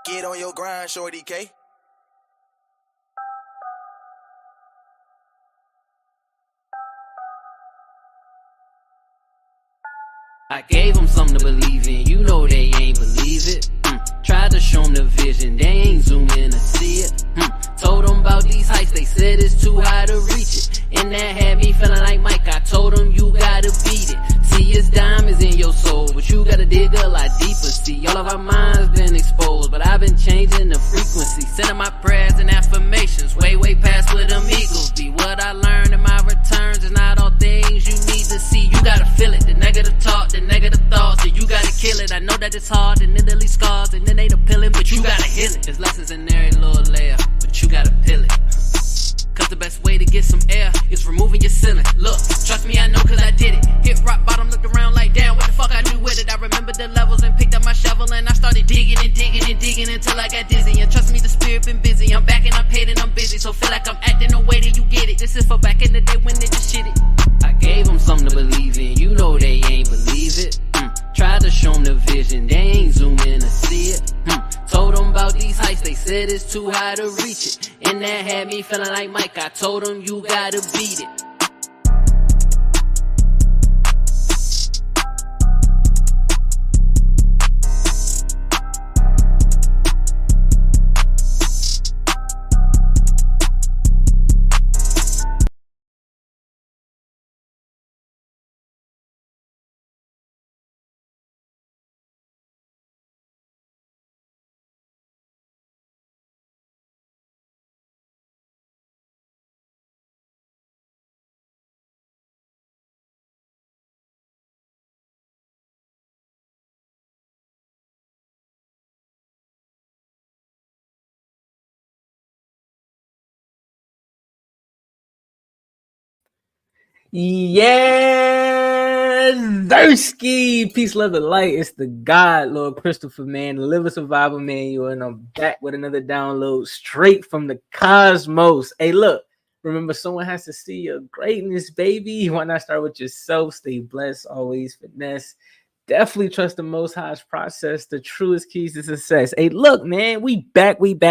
Get on your grind, shorty K. I gave them something to believe in, you know they ain't believe it. Tried to show them the vision, they ain't zoom in to see it. Told them about these heights, they said it's too high to reach it. And that had me feeling like Mike, I told them you gotta beat it. See, it's diamonds in your soul, but you gotta dig a lot deeper. See, all of our minds been exposed, but I've been changing the frequency. Sending my prayers and affirmations, way, way past where them eagles be. What I learned in my returns is not all things you need to see. You gotta feel it, the negative talk, the negative thoughts, and you gotta kill it. I know that it's hard and it leaves scars and it ain't appealing, but you gotta heal it. There's lessons in every little layer, but you gotta peel it. Cause the best way to get some air is removing your ceiling. Look, trust me, I know cause I did it. Hit rock bottom, looked around like damn, what the fuck I do with it? I remember the levels and picked up my shovel and I started digging and digging and digging until I got dizzy. And trust me, the spirit been busy. I'm back and I'm paid and I'm busy, so feel like I'm acting the way that you get it. This is for back in the day when they just shit it. I gave them something to believe in, you know they ain't believe it. Tried to show them the vision, they ain't zoom in to see it. Told them about these heights, they said it's too high to reach it. And that had me feeling like Mike, I told them you gotta beat it. Yeah, Thirsty. Peace, love, and light. It's the God, Lord Christopher, man, the liver survival manual, and I'm back with another download straight from the cosmos. Hey, look, remember, someone has to see your greatness, baby. Why not start with yourself? Stay blessed, always finesse. Definitely trust the Most High's process, the truest keys to success. Hey, look, man, we back with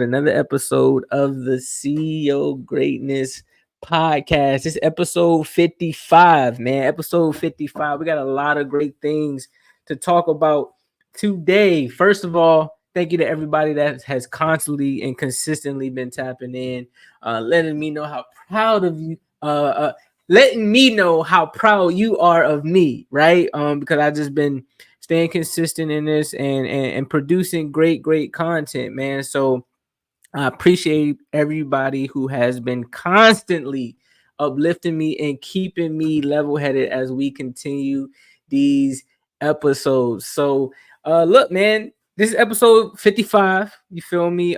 another episode of the CEO Greatness podcast. This episode 55, man. Episode 55. We got a lot of great things to talk about today. First of all, thank you to everybody that has constantly and consistently been tapping in, letting me know how proud of you, letting me know how proud you are of me, right? Because I just been staying consistent in this and producing great content, man. So I appreciate everybody who has been constantly uplifting me and keeping me level-headed as we continue these episodes. So look, man, this is episode 55. You feel me?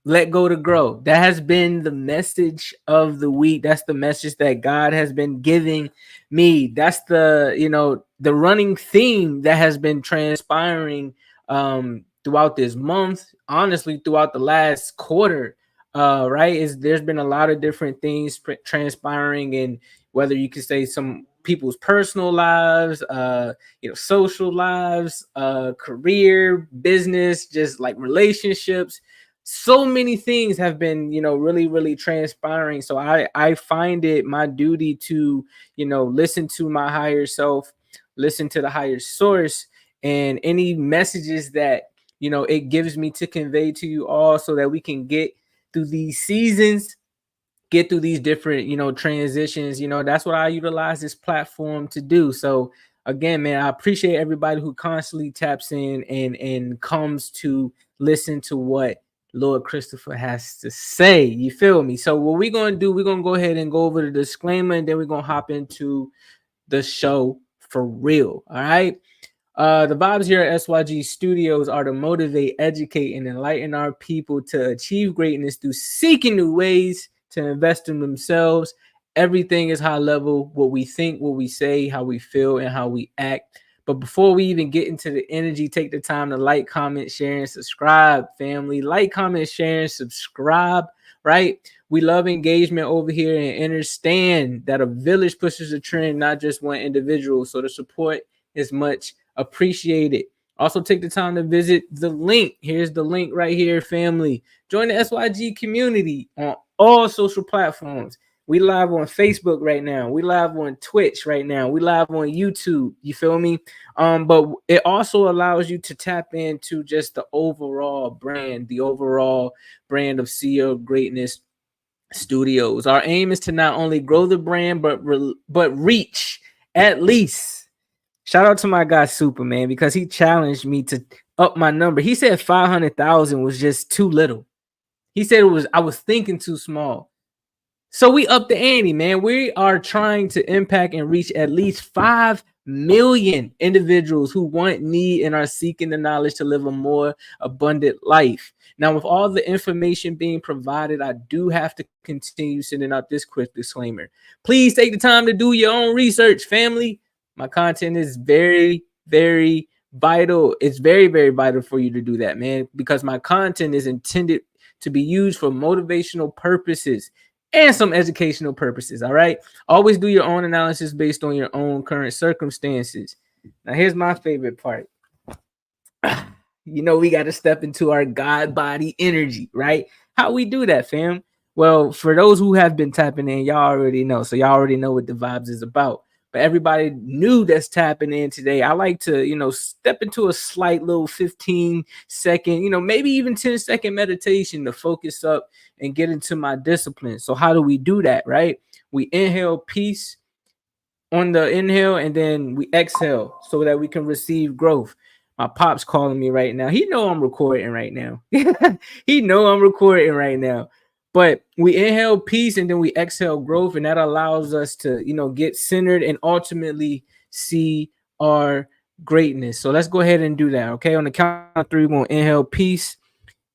Let go to grow. That has been the message of the week. That's the message that God has been giving me. That's the running theme that has been transpiring throughout this month, honestly, throughout the last quarter, right? There's been a lot of different things transpiring, and whether you could say some people's personal lives, social lives, career, business, just like relationships. So many things have been, really transpiring. So I find it my duty to, listen to my higher self, listen to the higher source, and any messages that it gives me to convey to you all, so that we can get through these seasons, get through these different transitions. That's what I utilize this platform to do. So again, man, I appreciate everybody who constantly taps in and comes to listen to what Lord Christopher has to say. You feel me? So what we're going to do, we're going to go ahead and go over the disclaimer, and then we're going to hop into the show for real. All right. The vibes here at SYG Studios are to motivate, educate, and enlighten our people to achieve greatness through seeking new ways to invest in themselves. Everything is high level: what we think, what we say, how we feel, and how we act. But before we even get into the energy, take the time to like, comment, share, and subscribe, family. Like, comment, share, and subscribe, right? We love engagement over here and understand that a village pushes a trend, not just one individual. So the support is much appreciated. Also, take the time to visit the link. Here's the link right here, family. Join the SYG community on all social platforms. We live on Facebook right now. We live on Twitch right now. We live on YouTube. You feel me? But it also allows you to tap into just the overall brand of Sea of Greatness Studios. Our aim is to not only grow the brand, but reach at least. Shout out to my guy Superman, because he challenged me to up my number. He said 500,000 was just too little. He said I was thinking too small. So we up the ante, man. We are trying to impact and reach at least 5 million individuals who want, need, and are seeking the knowledge to live a more abundant life. Now, with all the information being provided, I do have to continue sending out this quick disclaimer. Please take the time to do your own research, family. My content is very, very vital. It's very, very vital for you to do that, man, because my content is intended to be used for motivational purposes and some educational purposes. All right. Always do your own analysis based on your own current circumstances. Now, here's my favorite part. We got to step into our God body energy, right? How we do that, fam? Well, for those who have been tapping in, y'all already know. So y'all already know what the vibes is about. But everybody new that's tapping in today, I like to, step into a slight little 15-second, maybe even 10-second meditation to focus up and get into my discipline. So how do we do that, right? We inhale peace on the inhale, and then we exhale so that we can receive growth. My pop's calling me right now. He know I'm recording right now. He know I'm recording right now. But we inhale peace and then we exhale growth, and that allows us to, get centered and ultimately see our greatness. So let's go ahead and do that. Okay. On the count of 3, we're going to inhale peace.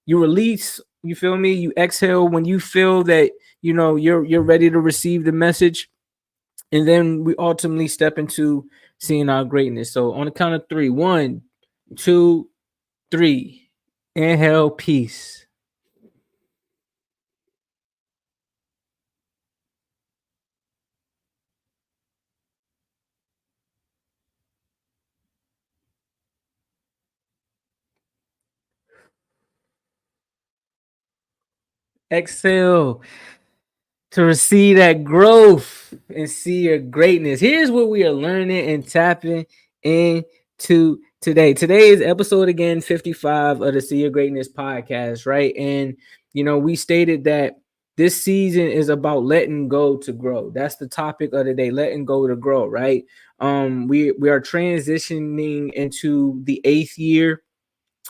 You release, you feel me? You exhale when you feel that, you're ready to receive the message. And then we ultimately step into seeing our greatness. So on the count of 3, 1, 2, 3, inhale peace. Exhale to receive that growth and see your greatness. Here's what we are learning and tapping into today. Today is episode, again, 55 of the See Your Greatness podcast, right? And, we stated that this season is about letting go to grow. That's the topic of the day, letting go to grow, right? We are transitioning into the 8th year.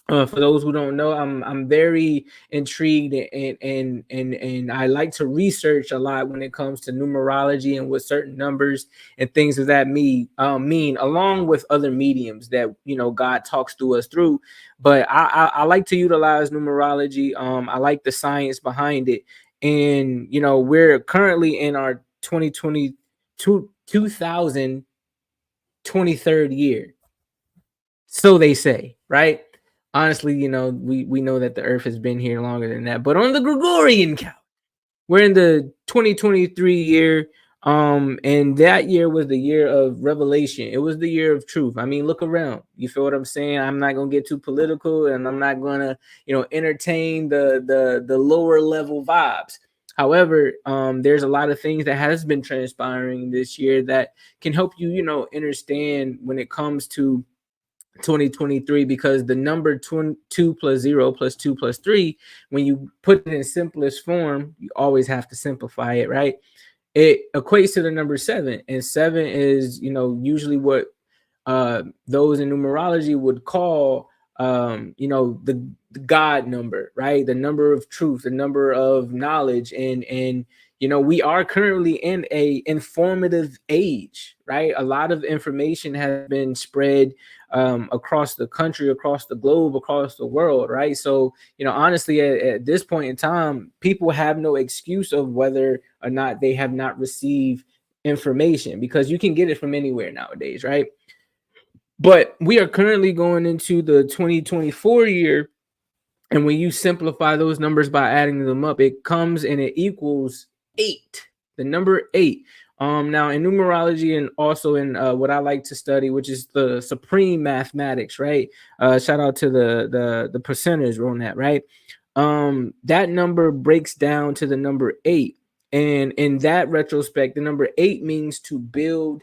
For those who don't know, I'm very intrigued and I like to research a lot when it comes to numerology and what certain numbers and things of that mean, along with other mediums that God talks to us through. But I like to utilize numerology. I like the science behind it, and we're currently in our 2023rd year, so they say, right? Honestly, we know that the earth has been here longer than that. But on the Gregorian count, we're in the 2023 year. And that year was the year of revelation. It was the year of truth. I mean, look around. You feel what I'm saying? I'm not gonna get too political, and I'm not gonna, entertain the lower level vibes. However, there's a lot of things that has been transpiring this year that can help you, understand when it comes to 2023, because the number 2 plus 0 plus 2 plus 3, when you put it in simplest form, you always have to simplify it, right? It equates to the number 7, and 7 is usually what those in numerology would call the God number, right? The number of truth, the number of knowledge, and we are currently in a informative age, right? A lot of information has been spread across the country, across the globe, across the world, right? So, honestly, at this point in time, people have no excuse of whether or not they have not received information, because you can get it from anywhere nowadays, right? But we are currently going into the 2024 year. And when you simplify those numbers by adding them up, it comes and it equals 8, the number 8. Now in numerology and also in what I like to study, which is the supreme mathematics, right? Shout out to the percenters on that, right? That number breaks down to the number 8, and in that retrospect, the number 8 means to build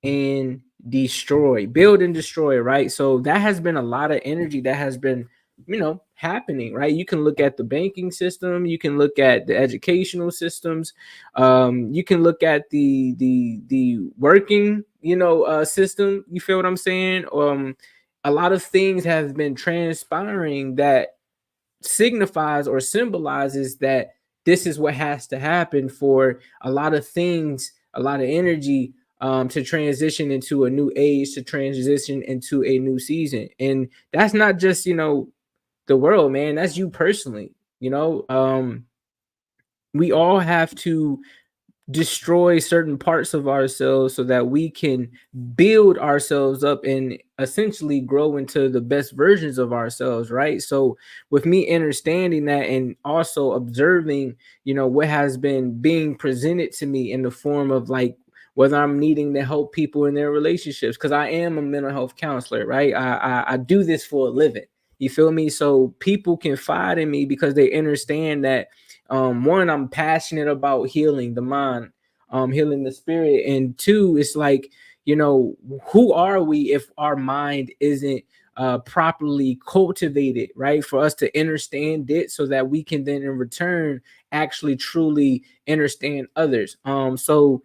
and build and destroy, right? So that has been a lot of energy that has been, happening, right? You can look at the banking system, you can look at the educational systems, you can look at the working, system. You feel what I'm saying? A lot of things have been transpiring that signifies or symbolizes that this is what has to happen for a lot of things, a lot of energy, to transition into a new age, to transition into a new season. And that's not just, the world, man. That's you personally. We all have to destroy certain parts of ourselves so that we can build ourselves up and essentially grow into the best versions of ourselves, right? So with me understanding that and also observing, what has been being presented to me in the form of like whether I'm needing to help people in their relationships, because I am a mental health counselor, right? I do this for a living. You feel me? So people confide in me because they understand that, one, I'm passionate about healing the mind, healing the spirit, and two, it's like, who are we if our mind isn't properly cultivated, right? For us to understand it so that we can then in return actually truly understand others. So,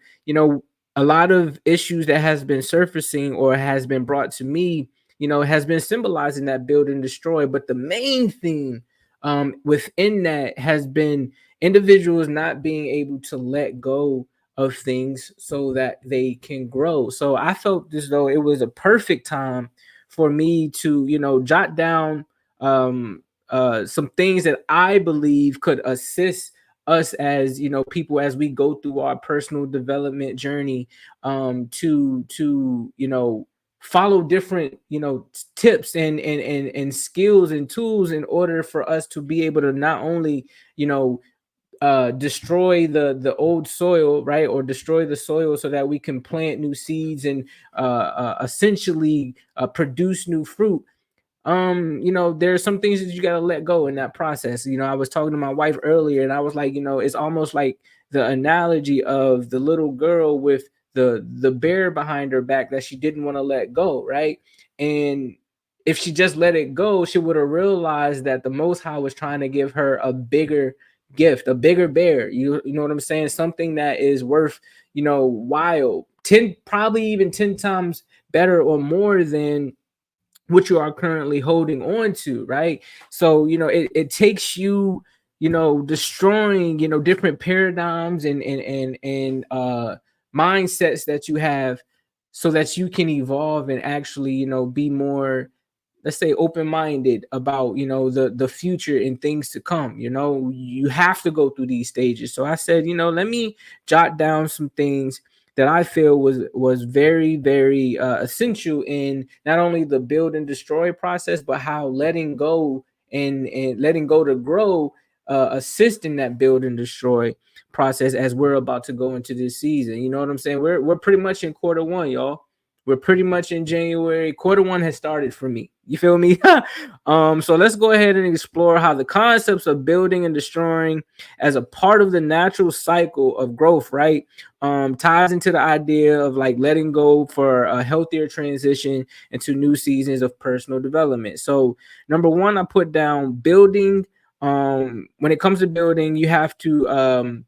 a lot of issues that has been surfacing or has been brought to me, has been symbolizing that build and destroy. But the main thing within that has been individuals not being able to let go of things so that they can grow. So I felt as though it was a perfect time for me to, jot down some things that I believe could assist us as, people as we go through our personal development journey, to follow different, tips and skills and tools in order for us to be able to not only, destroy the old soil, right, or destroy the soil so that we can plant new seeds and essentially produce new fruit. There's some things that you got to let go in that process. I was talking to my wife earlier and I was like, it's almost like the analogy of the little girl with the bear behind her back that she didn't want to let go, right? And if she just let it go, she would have realized that the Most High was trying to give her a bigger gift, a bigger bear. You know what I'm saying? Something that is worth, while 10, probably even 10 times better or more than what you are currently holding on to, right? So, it takes you, destroying, different paradigms and mindsets that you have so that you can evolve and actually, be more, let's say, open-minded about, the future and things to come. You have to go through these stages. So I said, let me jot down some things that I feel was very, very essential in not only the build and destroy process, but how letting go and letting go to grow assist in that build and destroy process as we're about to go into this season. You know what I'm saying? We're pretty much in quarter 1, y'all. We're pretty much in January. Quarter 1 has started for me. You feel me? So let's go ahead and explore how the concepts of building and destroying as a part of the natural cycle of growth, right, ties into the idea of like letting go for a healthier transition into new seasons of personal development. So number 1, I put down building. When it comes to building, you have to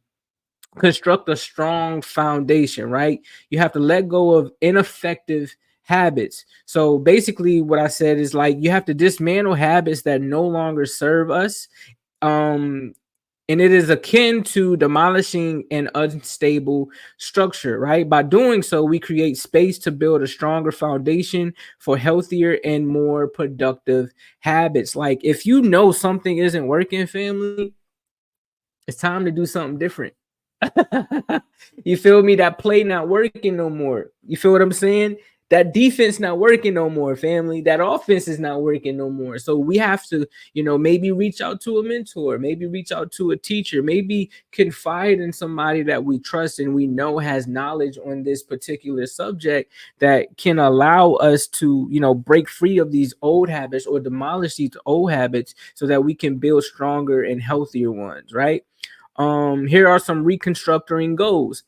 construct a strong foundation, right? You have to let go of ineffective habits. So basically what I said is like you have to dismantle habits that no longer serve us. Um and it is akin to demolishing an unstable structure, right? By doing so, we create space to build a stronger foundation for healthier and more productive habits. Like if you know something isn't working, family, it's time to do something different. You feel me? That play not working no more. You feel what I'm saying? that defense not working no more, family. That offense is not working no more. So we have to, maybe reach out to a mentor, maybe reach out to a teacher, maybe confide in somebody that we trust and we know has knowledge on this particular subject that can allow us to, break free of these old habits or demolish these old habits so that we can build stronger and healthier ones, right? Here are some reconstructing goals.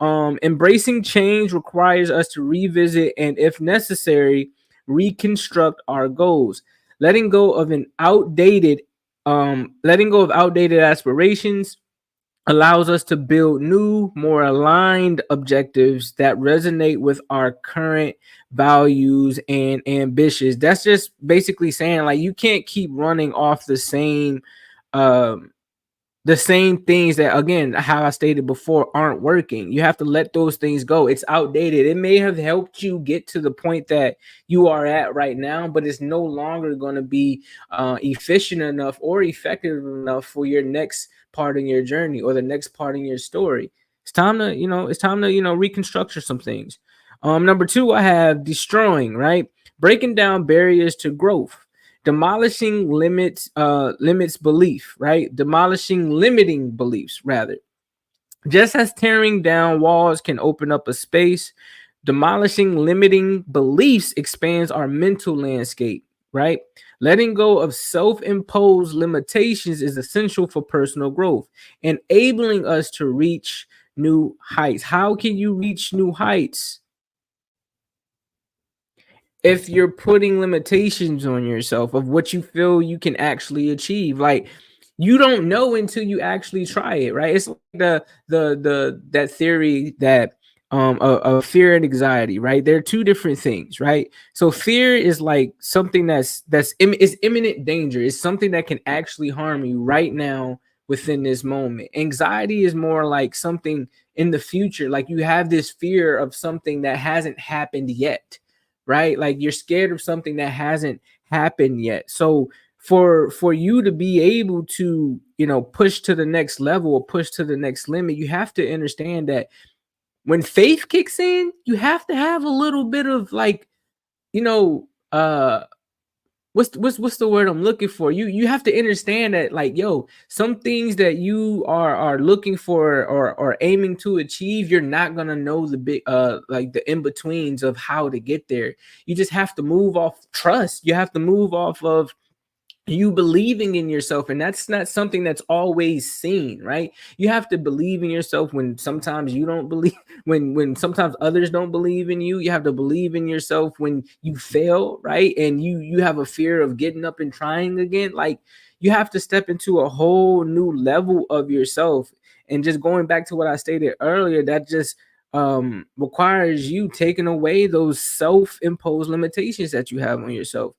Embracing change requires us to revisit and, if necessary, reconstruct our goals. Letting go of outdated aspirations allows us to build new, more aligned objectives that resonate with our current values and ambitions. That's just basically saying, like, you can't keep running off um the same things that, again, how I stated before, aren't working. You have to let those things go. It's outdated. It may have helped you get to the point that you are at right now, but it's no longer going to be efficient enough or effective enough for your next part in your journey or the next part in your story. It's time to reconstruct some things. Number two, I have destroying, right? Breaking down barriers to growth. Demolishing limits belief, right? Demolishing limiting beliefs, rather. Just as tearing down walls can open up a space, demolishing limiting beliefs expands our mental landscape, right? Letting go of self-imposed limitations is essential for personal growth, enabling us to reach new heights. How can you reach new heights? If you're putting limitations on yourself of what you feel you can actually achieve. Like, you don't know until you actually try it, right? It's like the that theory that of fear and anxiety, right? They're two different things, right? So fear is like something is imminent danger. It's something that can actually harm you right now within this moment. Anxiety is more like something in the future, like you have this fear of something that hasn't happened yet, right? Like you're scared of something that hasn't happened yet. So for you to be able to, push to the next level or push to the next limit, you have to understand that when faith kicks in, you have to have a little bit of, like, what's the word I'm looking for? You have to understand that, like, yo, some things that you are looking for or aiming to achieve, you're not gonna know the big like the in-betweens of how to get there. You just have to move off trust. You have to move off of you believing in yourself, and that's not something that's always seen, right? You have to believe in yourself when sometimes you don't believe, when sometimes others don't believe in you. You have to believe in yourself when you fail, right? And you have a fear of getting up and trying again. Like, you have to step into a whole new level of yourself. And just going back to what I stated earlier, that just requires you taking away those self-imposed limitations that you have on yourself.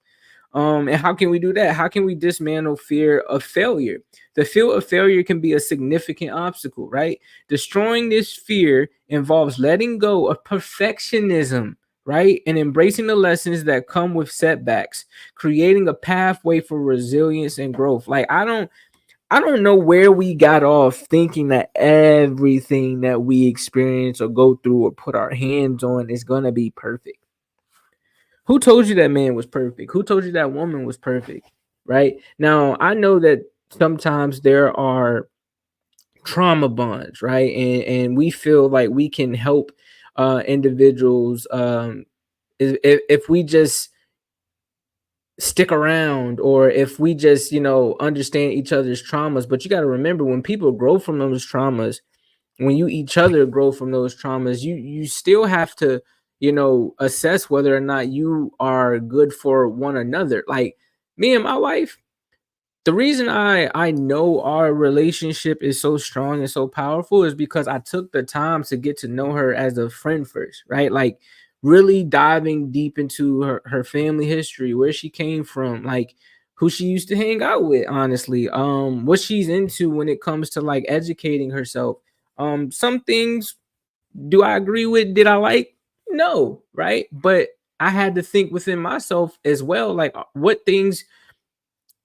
And how can we do that? How can we dismantle fear of failure? The fear of failure can be a significant obstacle, right? Destroying this fear involves letting go of perfectionism, right? And embracing the lessons that come with setbacks, creating a pathway for resilience and growth. Like, I don't know where we got off thinking that everything that we experience or go through or put our hands on is going to be perfect. Who told you that man was perfect? Who told you that woman was perfect? Right? Now, I know that sometimes there are trauma bonds, right? And we feel like we can help individuals if we just stick around, or if we just, understand each other's traumas. But you got to remember, when people grow from those traumas, when you each other grow from those traumas, you still have to, assess whether or not you are good for one another. Like, me and my wife, the reason I know our relationship is so strong and so powerful is because I took the time to get to know her as a friend first, right? Like, really diving deep into her family history, where she came from, like who she used to hang out with, honestly, what she's into when it comes to, like, educating herself. Some things, do I agree with? Did I like? No, right? But I had to think within myself as well, like, what things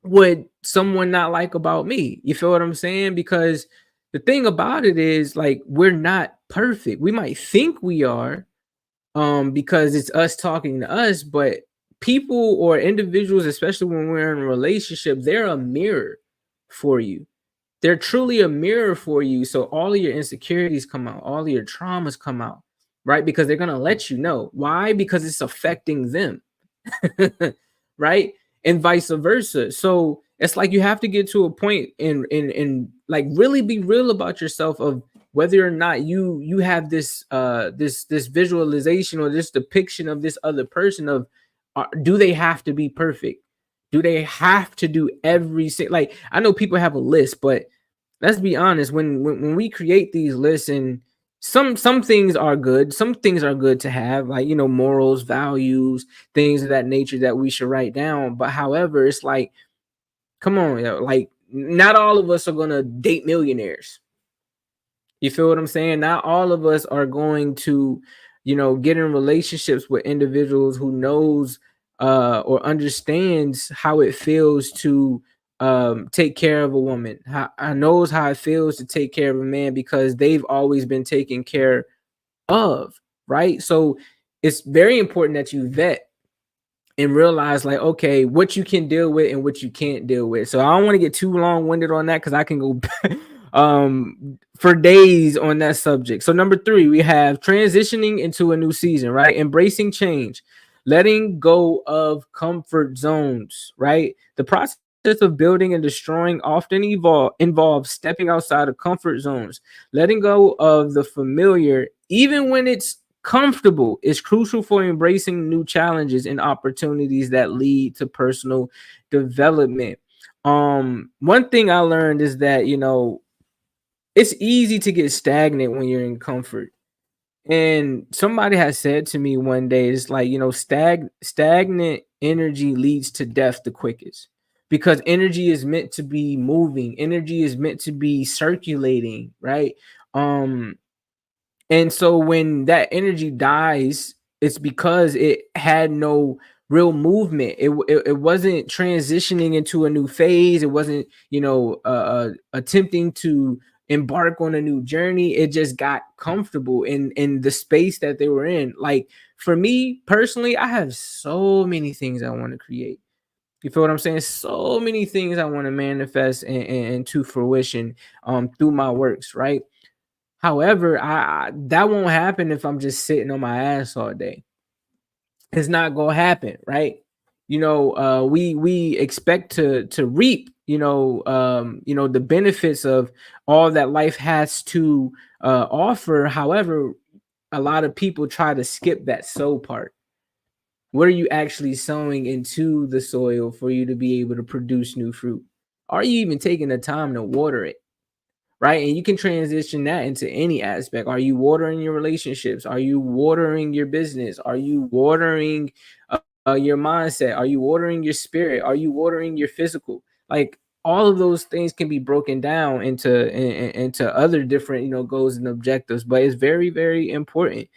would someone not like about me? You feel what I'm saying? Because the thing about it is, like, we're not perfect. We might think we are, because it's us talking to us. But people or individuals, especially when we're in a relationship, they're a mirror for you. They're truly a mirror for you. So all of your insecurities come out, all of your traumas come out, right? Because they're gonna let you know. Why? Because it's affecting them. Right? And vice versa. So it's like you have to get to a point and like really be real about yourself of whether or not you have this this visualization or this depiction of this other person of do they have to be perfect? Do they have to do every single, like, I know people have a list, but let's be honest, when we create these lists, and some things are good, some things are good to have, like, you know, morals, values, things of that nature that we should write down. But however, it's like, come on, yo, like, not all of us are gonna date millionaires. You feel what I'm saying? Not all of us are going to, you know, get in relationships with individuals who knows or understands how it feels to take care of a woman. How knows how it feels to take care of a man because they've always been taken care of, right? So it's very important that you vet and realize, like, okay, what you can deal with and what you can't deal with. So I don't want to get too long-winded on that because I can go for days on that subject. So number 3, we have transitioning into a new season, right? Embracing change, letting go of comfort zones, right? The process of building and destroying often involves stepping outside of comfort zones. Letting go of the familiar, even when it's comfortable, is crucial for embracing new challenges and opportunities that lead to personal development. One thing I learned is that, you know, it's easy to get stagnant when you're in comfort. And somebody has said to me one day, it's like, you know, stagnant energy leads to death the quickest, because energy is meant to be moving, energy is meant to be circulating, right? Um, and so when that energy dies, it's because it had no real movement. It wasn't transitioning into a new phase. It wasn't, you know, attempting to embark on a new journey. It just got comfortable in the space that they were in. Like, for me personally, I have so many things I want to create. You feel what I'm saying? So many things I want to manifest and to fruition through my works, right? However, I that won't happen if I'm just sitting on my ass all day. It's not gonna happen, right? You know, we expect to reap, you know, the benefits of all that life has to offer. However, a lot of people try to skip that sow part. What are you actually sowing into the soil for you to be able to produce new fruit? Are you even taking the time to water it? Right? And you can transition that into any aspect. Are you watering your relationships? Are you watering your business? Are you watering your mindset? Are you watering your spirit? Are you watering your physical? Like, all of those things can be broken down into other different, you know, goals and objectives, but it's very, very important.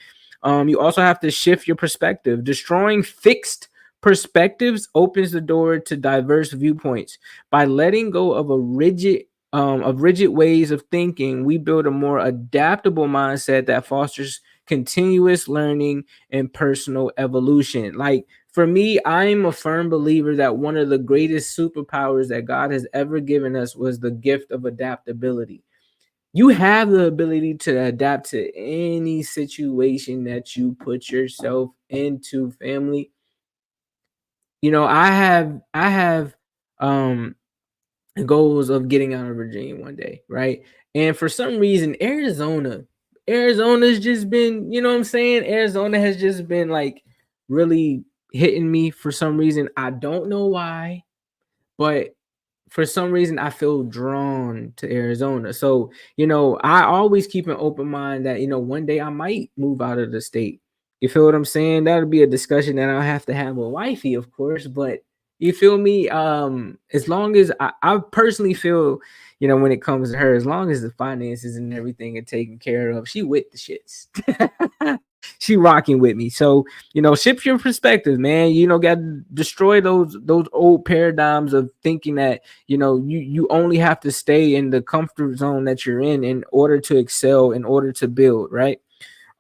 You also have to shift your perspective. Destroying fixed perspectives opens the door to diverse viewpoints. By letting go of rigid ways of thinking, we build a more adaptable mindset that fosters continuous learning and personal evolution. Like, for me, I'm a firm believer that one of the greatest superpowers that God has ever given us was the gift of adaptability. You have the ability to adapt to any situation that you put yourself into, family. You know, I have um goals of getting out of Virginia one day, right? And for some reason, Arizona's just been, you know what I'm saying? Arizona has just been like really hitting me for some reason. I don't know why, but for some reason I feel drawn to Arizona. So, you know, I always keep an open mind that, you know, one day I might move out of the state. You feel what I'm saying? That'll be a discussion that I'll have to have with wifey, of course, but you feel me? As long as I personally feel, you know, when it comes to her, as long as the finances and everything are taken care of, she with the shits. She rocking with me. So, you know, shift your perspective, man. You know, got to destroy those old paradigms of thinking that, you know, you only have to stay in the comfort zone that you're in order to excel, in order to build, right?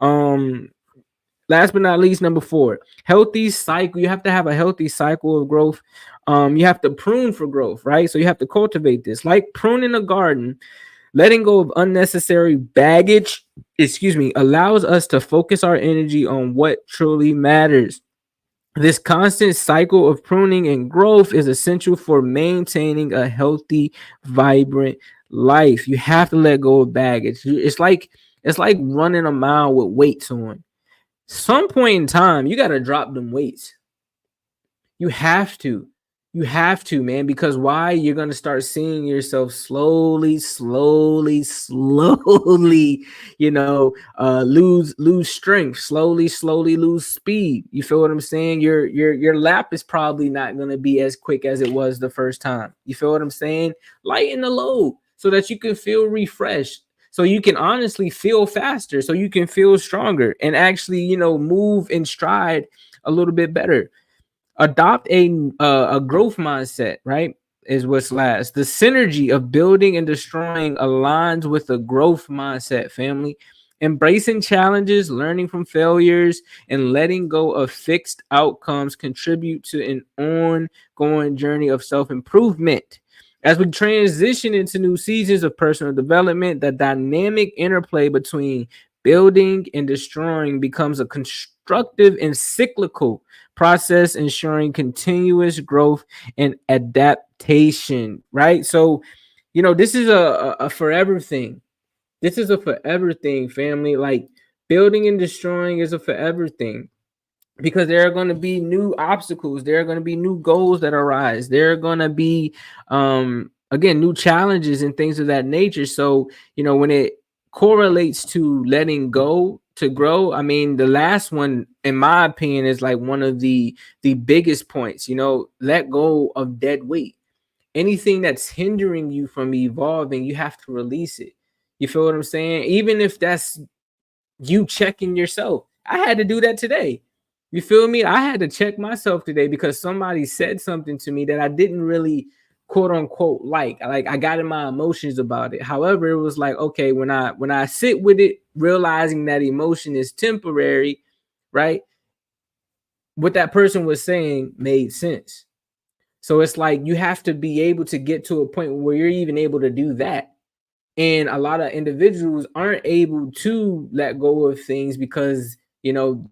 Um last but not least, number 4, healthy cycle. You have to have a healthy cycle of growth. You have to prune for growth, right? So you have to cultivate this, like pruning a garden. Letting go of unnecessary baggage, allows us to focus our energy on what truly matters. This constant cycle of pruning and growth is essential for maintaining a healthy, vibrant life. You have to let go of baggage. It's like running a mile with weights on. Some point in time, you got to drop them weights. You have to. You have to, man, because why? You're going to start seeing yourself slowly, lose strength, slowly lose speed. You feel what I'm saying? Your lap is probably not going to be as quick as it was the first time. You feel what I'm saying? Lighten the load so that you can feel refreshed. So you can honestly feel faster, so you can feel stronger and actually, move in stride a little bit better. Adopt a growth mindset, right? Is what's last. The synergy of building and destroying aligns with a growth mindset, family. Embracing challenges, learning from failures, and letting go of fixed outcomes contribute to an ongoing journey of self-improvement. As we transition into new seasons of personal development, the dynamic interplay between building and destroying becomes a constructive and cyclical process, ensuring continuous growth and adaptation, right? So, this is a forever thing. This is a forever thing, family. Like, building and destroying is a forever thing, because there are going to be new obstacles. There are going to be new goals that arise. There are going to be, again, new challenges and things of that nature. So, when it correlates to letting go to grow, I mean, the last one, in my opinion, is like one of the biggest points. Let go of dead weight. Anything that's hindering you from evolving, you have to release it. You feel what I'm saying? Even if that's you checking yourself. I had to do that today. You feel me? I had to check myself today because somebody said something to me that I didn't really quote unquote like I got in my emotions about it. However, it was like, okay, when I sit with it, realizing that emotion is temporary, right? What that person was saying made sense. So it's like you have to be able to get to a point where you're even able to do that. And a lot of individuals aren't able to let go of things because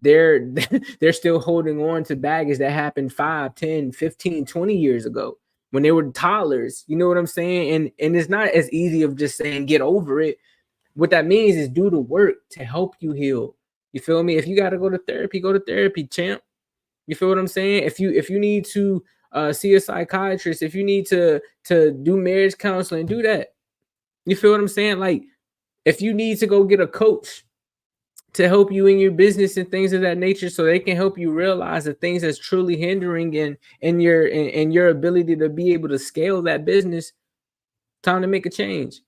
they're they're still holding on to baggage that happened 5, 10, 15, 20 years ago when they were toddlers. You know what I'm saying? And it's not as easy of just saying get over it. What that means is do the work to help you heal. You feel me? If you got to go to therapy, champ. You feel what I'm saying? If you need to see a psychiatrist, if you need to do marriage counseling, do that. You feel what I'm saying? Like, if you need to go get a coach to help you in your business and things of that nature, so they can help you realize the things that's truly hindering in your ability to be able to scale that business, time to make a change.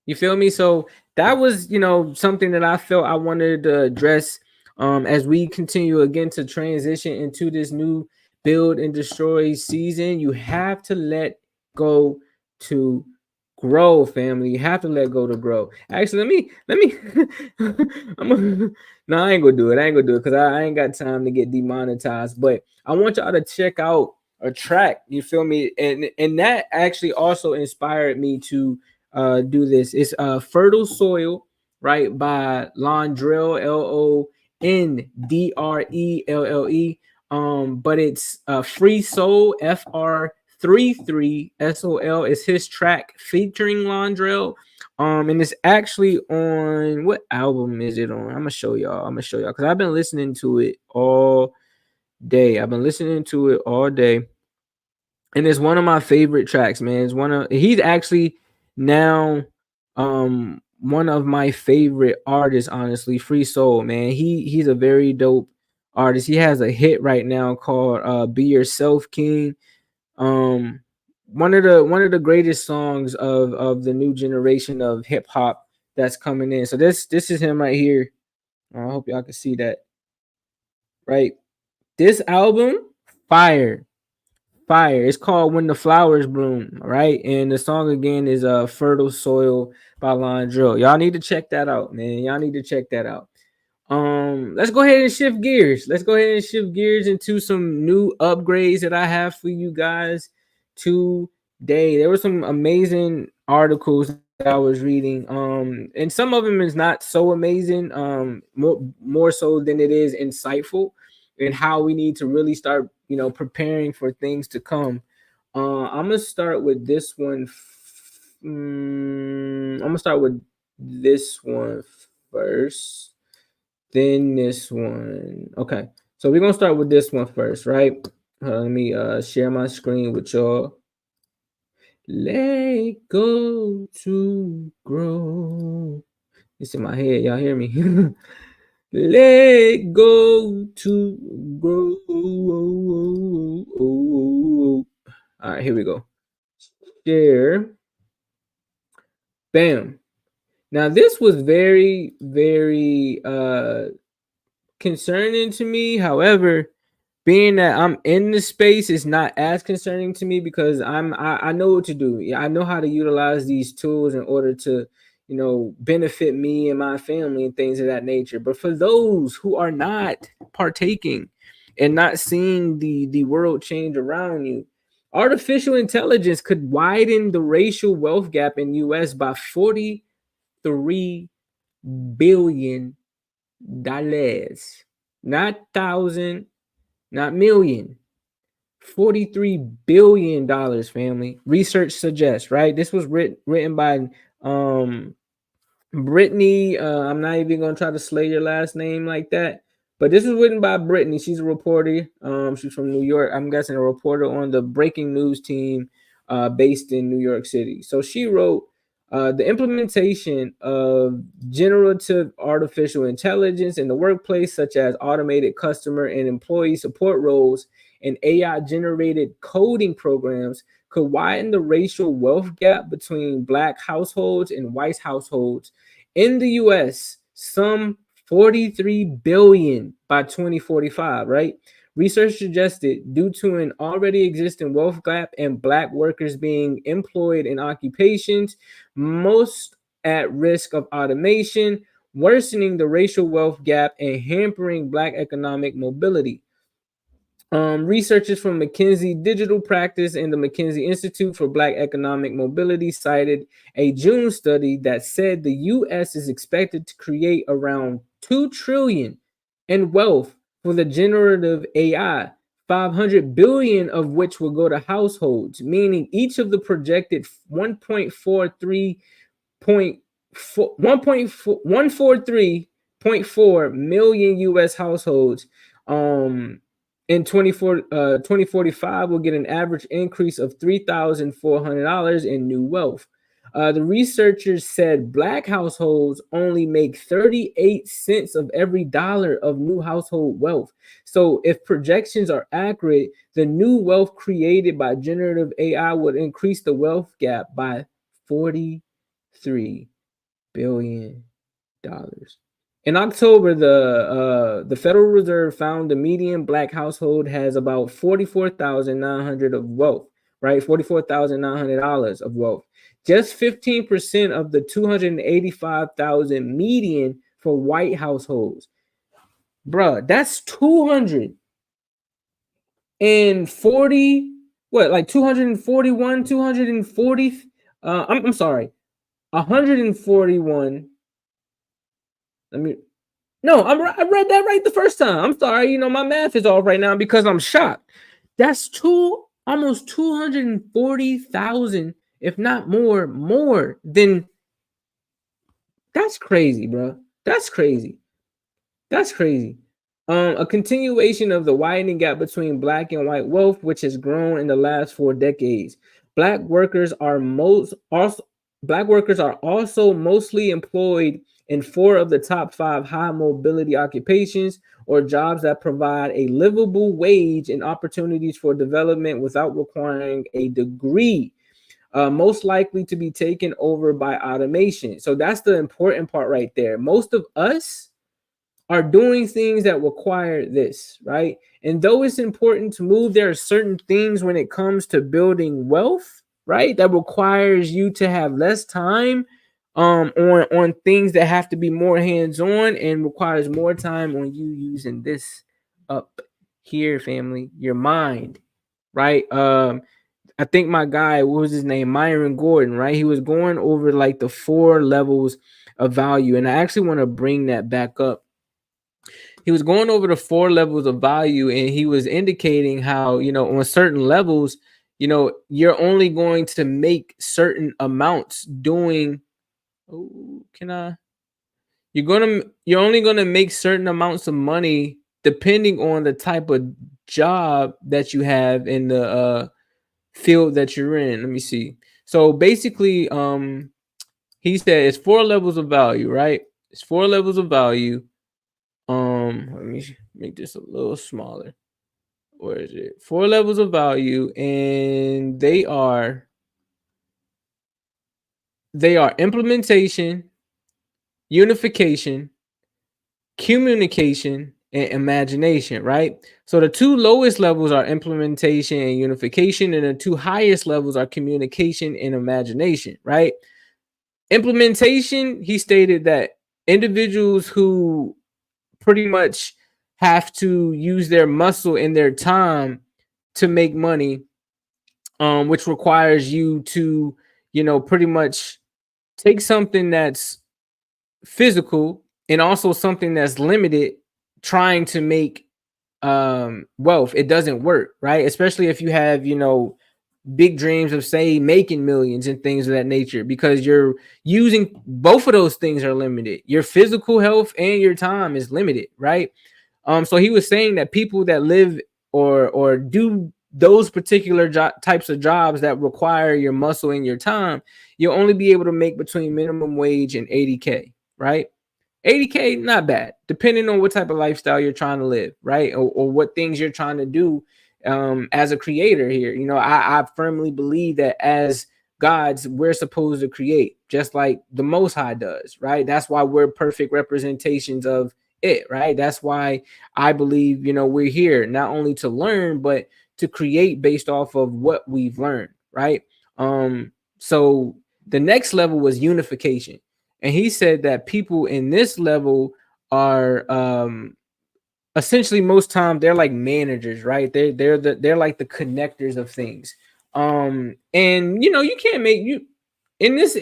You feel me? So that was, something that I felt I wanted to address as we continue again to transition into this new build and destroy season. You have to let go to grow, family. You have to let go to grow. Actually, let me no, I ain't gonna do it because I ain't got time to get demonetized. But I want y'all to check out a track. You feel me? And that actually also inspired me to do this. It's Fertile Soil, right, by Londrelle, Londrelle. But it's Free Soul, FR33SOL is his track featuring Londrelle. And it's actually on, what album is it on? I'm gonna show y'all because I've been listening to it all day. And it's one of my favorite tracks, man. He's actually now one of my favorite artists, honestly. Free Soul, man. He's a very dope artist. He has a hit right now called Be Yourself King. One of the greatest songs of the new generation of hip hop that's coming in. So this is him right here. I hope y'all can see that. Right. This album, fire. It's called When the Flowers Bloom, right? And the song again is Fertile Soil by Londrelle. Y'all need to check that out, man. Let's go ahead and shift gears. Let's go ahead and shift gears into some new upgrades that I have for you guys today. There were some amazing articles that I was reading. And some of them is not so amazing, more so than it is insightful, and how we need to really start, preparing for things to come. I'm gonna start with this one. I'm gonna start with this one first, then this one. Okay, so we're gonna start with this one first, right? Let me share my screen with y'all. Let go to grow. It's in my head. Y'all hear me? Let go to grow. All right, here we go. Share. Bam. Now this was very, very concerning to me. However, being that I'm in the space is not as concerning to me, because I know what to do. Yeah, I know how to utilize these tools in order to, benefit me and my family and things of that nature. But for those who are not partaking and not seeing the world change around you, artificial intelligence could widen the racial wealth gap in US by $43 billion. Not thousand, not million. $43 billion, family. Research suggests, right? This was written by Brittany. I'm not even gonna try to slay your last name like that, but this was written by Brittany. She's a reporter. She's from New York. I'm guessing a reporter on the breaking news team, based in New York City. So she wrote, the implementation of generative artificial intelligence in the workplace, such as automated customer and employee support roles and AI-generated coding programs, could widen the racial wealth gap between Black households and white households in the U.S. some $43 billion by 2045, right? Research suggested, due to an already existing wealth gap and Black workers being employed in occupations most at risk of automation, worsening the racial wealth gap and hampering Black economic mobility. Researchers from McKinsey Digital Practice and the McKinsey Institute for Black Economic Mobility cited a June study that said the U.S. is expected to create around $2 trillion in wealth for the generative AI, 500 billion of which will go to households, meaning each of the projected 143.4 million U.S. households in 2045 will get an average increase of $3,400 in new wealth. The researchers said Black households only make 38 cents of every dollar of new household wealth. So if projections are accurate, the new wealth created by generative AI would increase the wealth gap by $43 billion. In October, the Federal Reserve found the median Black household has about $44,900 of wealth, right? $44,900 of wealth. Just 15% of the 285,000 median for white households. Bruh, that's 240, what, like 241, 240, I'm sorry, 141. I read that right the first time. I'm sorry, my math is off right now because I'm shocked. That's almost 240,000, if not more than. That's crazy, bro. That's crazy. A continuation of the widening gap between Black and white wealth, which has grown in the last 4 decades. Black workers are also mostly employed in 4 of the top 5 high mobility occupations, or jobs that provide a livable wage and opportunities for development without requiring a degree, most likely to be taken over by automation. So that's the important part right there. Most of us are doing things that require this, right? And though it's important to move, there are certain things when it comes to building wealth, right, that requires you to have less time on things that have to be more hands-on and requires more time on you using this up here, family, your mind, right? I think my guy, what was his name, Myron Gordon, right? He was going over like the 4 levels of value, and I actually want to bring that back up. He was going over the 4 levels of value, and he was indicating how, on certain levels, you're only going to make certain amounts doing. Oh, you're only gonna make certain amounts of money depending on the type of job that you have in the field that you're in. Let me see. So basically, he said it's 4 levels of value, right? It's 4 levels of value. Let me make this a little smaller. Where is it? 4 levels of value, and they are implementation, unification, communication, and imagination, right? So the 2 lowest levels are implementation and unification, and the 2 highest levels are communication and imagination, right? Implementation, he stated that individuals who pretty much have to use their muscle and their time to make money, which requires you to, pretty much take something that's physical and also something that's limited, trying to make wealth. It doesn't work, right? Especially if you have, big dreams of, say, making millions and things of that nature, because you're using both of those things are limited. Your physical health and your time is limited, right? So he was saying that people that live or do those particular types of jobs that require your muscle and your time, you'll only be able to make between minimum wage and 80K, right? 80K, not bad, depending on what type of lifestyle you're trying to live, right? Or what things you're trying to do as a creator here. I firmly believe that as gods, we're supposed to create just like the Most High does, right? That's why we're perfect representations of it, right? That's why I believe, we're here not only to learn, but to create based off of what we've learned, right? So the next level was unification. And he said that people in this level are essentially, most time they're like managers, right? They're like the connectors of things. And you can't make you in this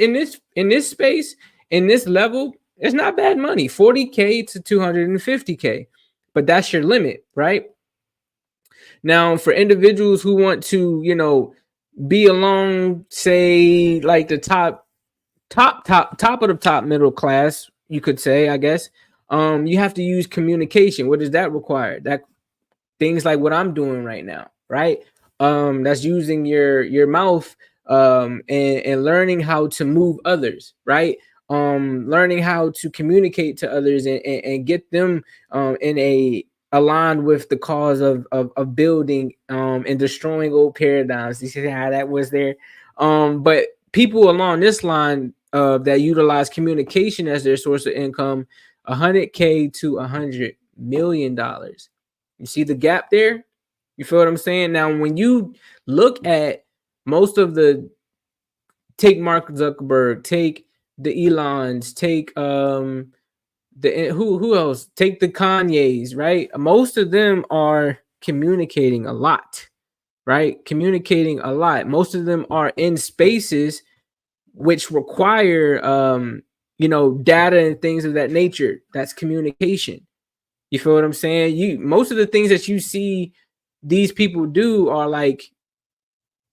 space, in this level, it's not bad money, 40K to 250K, but that's your limit, right? Now, for individuals who want to, be along, say, like the top of the top middle class, you could say, I guess, you have to use communication. What does that require? That things like what I'm doing right now, right? That's using your mouth, and learning how to move others, right? Learning how to communicate to others and get them in a aligned with the cause of building and destroying old paradigms. You see how that was there? But people along this line that utilize communication as their source of income, 100K to $100 million. You see the gap there? You feel what I'm saying? Now, when you look at most of take Mark Zuckerberg, take the Elons, take who else? Take the Kanyes, right? Most of them are communicating a lot, right? Communicating a lot. Most of them are in spaces which require data and things of that nature. That's communication. You feel what I'm saying? Most of the things that you see these people do are like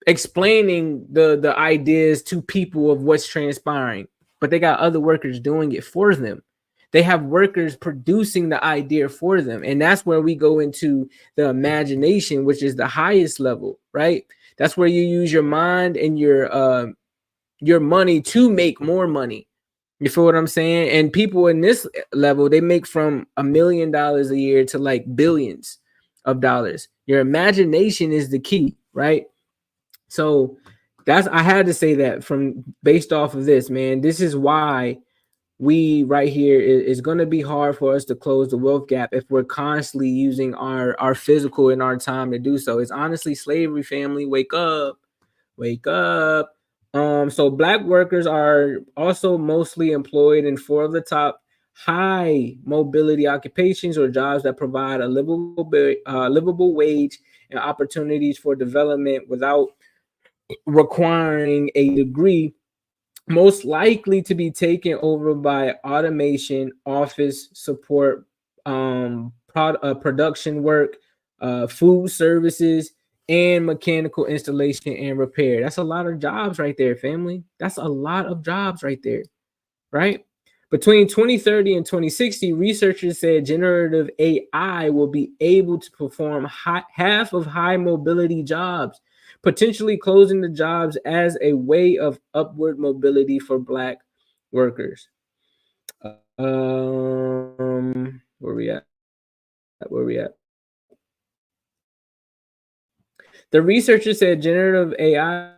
explaining the ideas to people of what's transpiring, but they got other workers doing it for them. They have workers producing the idea for them, and that's where we go into the imagination, which is the highest level, right? That's where you use your mind and your money to make more money. You feel what I'm saying? And people in this level, they make from $1 million a year to like billions of dollars. Your imagination is the key, right? So I had to say that based off of this, man. This is why we right here is going to be hard for us to close the wealth gap if we're constantly using our physical and our time to do so. It's honestly slavery, family. Wake up, wake up. So black workers are also mostly employed in 4 of the top high mobility occupations or jobs that provide a livable wage and opportunities for development without requiring a degree, most likely to be taken over by automation, office support, production work, food services, and mechanical installation and repair. That's a lot of jobs right there, family. That's a lot of jobs right there, right? Between 2030 and 2060, researchers said generative AI will be able to perform half of high mobility jobs, potentially closing the jobs as a way of upward mobility for Black workers. Where we at? The researchers said generative AI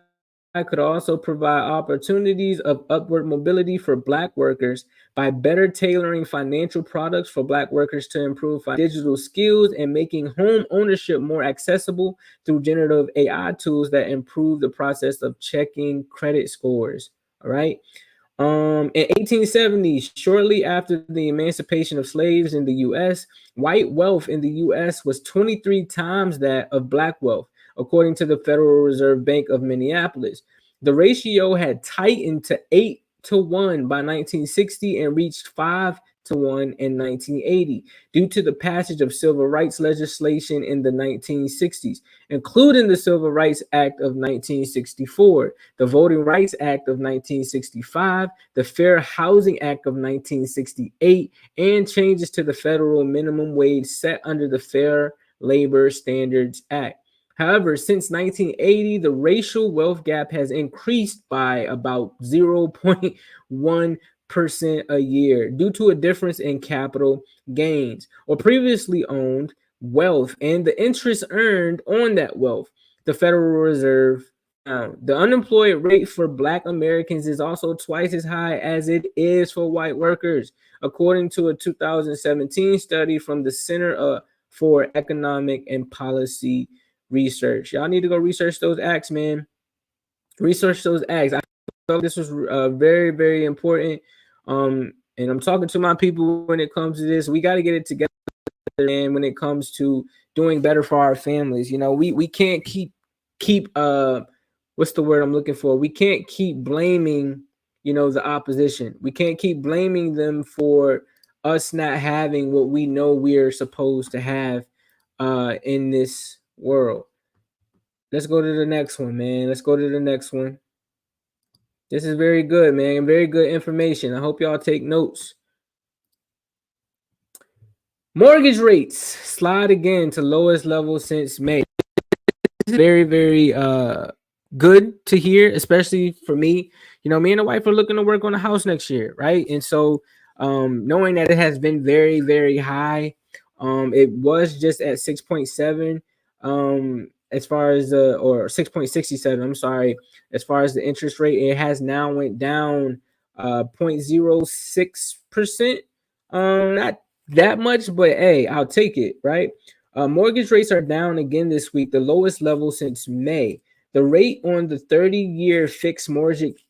could also provide opportunities of upward mobility for Black workers by better tailoring financial products for Black workers to improve digital skills and making home ownership more accessible through generative AI tools that improve the process of checking credit scores. All right. In 1870s, shortly after the emancipation of slaves in the U.S., white wealth in the U.S. was 23 times that of Black wealth, according to the Federal Reserve Bank of Minneapolis. The ratio had tightened to 8-1 by 1960 and reached 5-1 in 1980 due to the passage of civil rights legislation in the 1960s, including the Civil Rights Act of 1964, the Voting Rights Act of 1965, the Fair Housing Act of 1968, and changes to the federal minimum wage set under the Fair Labor Standards Act. However, since 1980, the racial wealth gap has increased by about 0.1% a year due to a difference in capital gains or previously owned wealth and the interest earned on that wealth. The Federal Reserve found the unemployment rate for Black Americans is also twice as high as it is for white workers, according to a 2017 study from the Center for Economic and Policy Research. Y'all need to go research those acts, man. Research those acts. I thought this was very, very important. And I'm talking to my people when it comes to this. We got to get it together, and when it comes to doing better for our families. You know, we can't keep what's the word I'm looking for? We can't keep blaming, the opposition. We can't keep blaming them for us not having what we know we're supposed to have in this world. Let's go to the next one, man. Let's go to the next one. This is very good, man. Very good information. I hope y'all take notes. Mortgage rates slide again to lowest level since May. This is very, very good to hear, especially for me. Me and the wife are looking to work on a house next year, right? And so knowing that it has been very, very high, it was just at 6.7 as far as or 6.67, I'm sorry, as far as the interest rate. It has now went down 0.06%. Not that much, but hey, I'll take it, right? Mortgage rates are down again this week, the lowest level since May. The rate on the 30-year fixed mortgage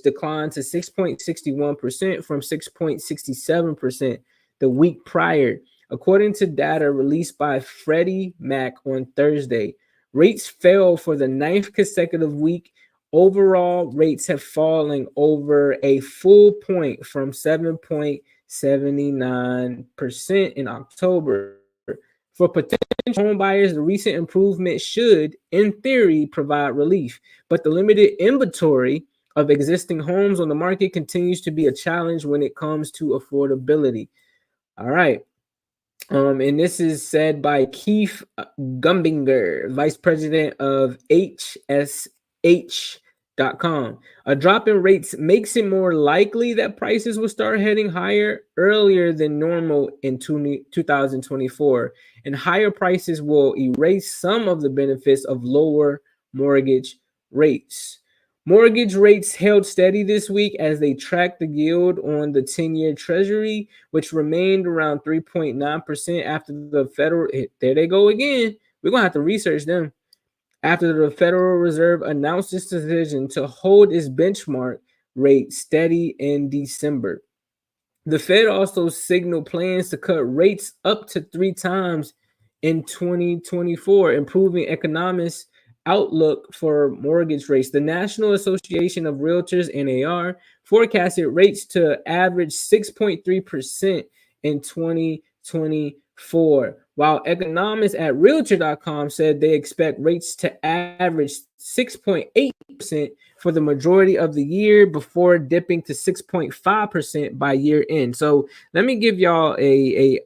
declined to 6.61% from 6.67% the week prior, according to data released by Freddie Mac on Thursday. Rates fell for the 9th consecutive week. Overall, rates have fallen over a full point from 7.79% in October. For potential home buyers, the recent improvement should, in theory, provide relief, but the limited inventory of existing homes on the market continues to be a challenge when it comes to affordability. All right. And this is said by Keith Gumbinger, Vice President of HSH.com. A drop in rates makes it more likely that prices will start heading higher earlier than normal in 2024, and higher prices will erase some of the benefits of lower mortgage rates. Mortgage rates held steady this week as they tracked the yield on the 10-year Treasury, which remained around 3.9% after the federal. There they go again. We're going to have to research them. after the Federal Reserve announced its decision to hold its benchmark rate steady in December. The Fed also signaled plans to cut rates up to 3 times in 2024, improving economists' outlook for mortgage rates. The National Association of Realtors, NAR, forecasted rates to average 6.3% in 2024, while economists at Realtor.com said they expect rates to average 6.8% for the majority of the year before dipping to 6.5% by year end. So let me give y'all I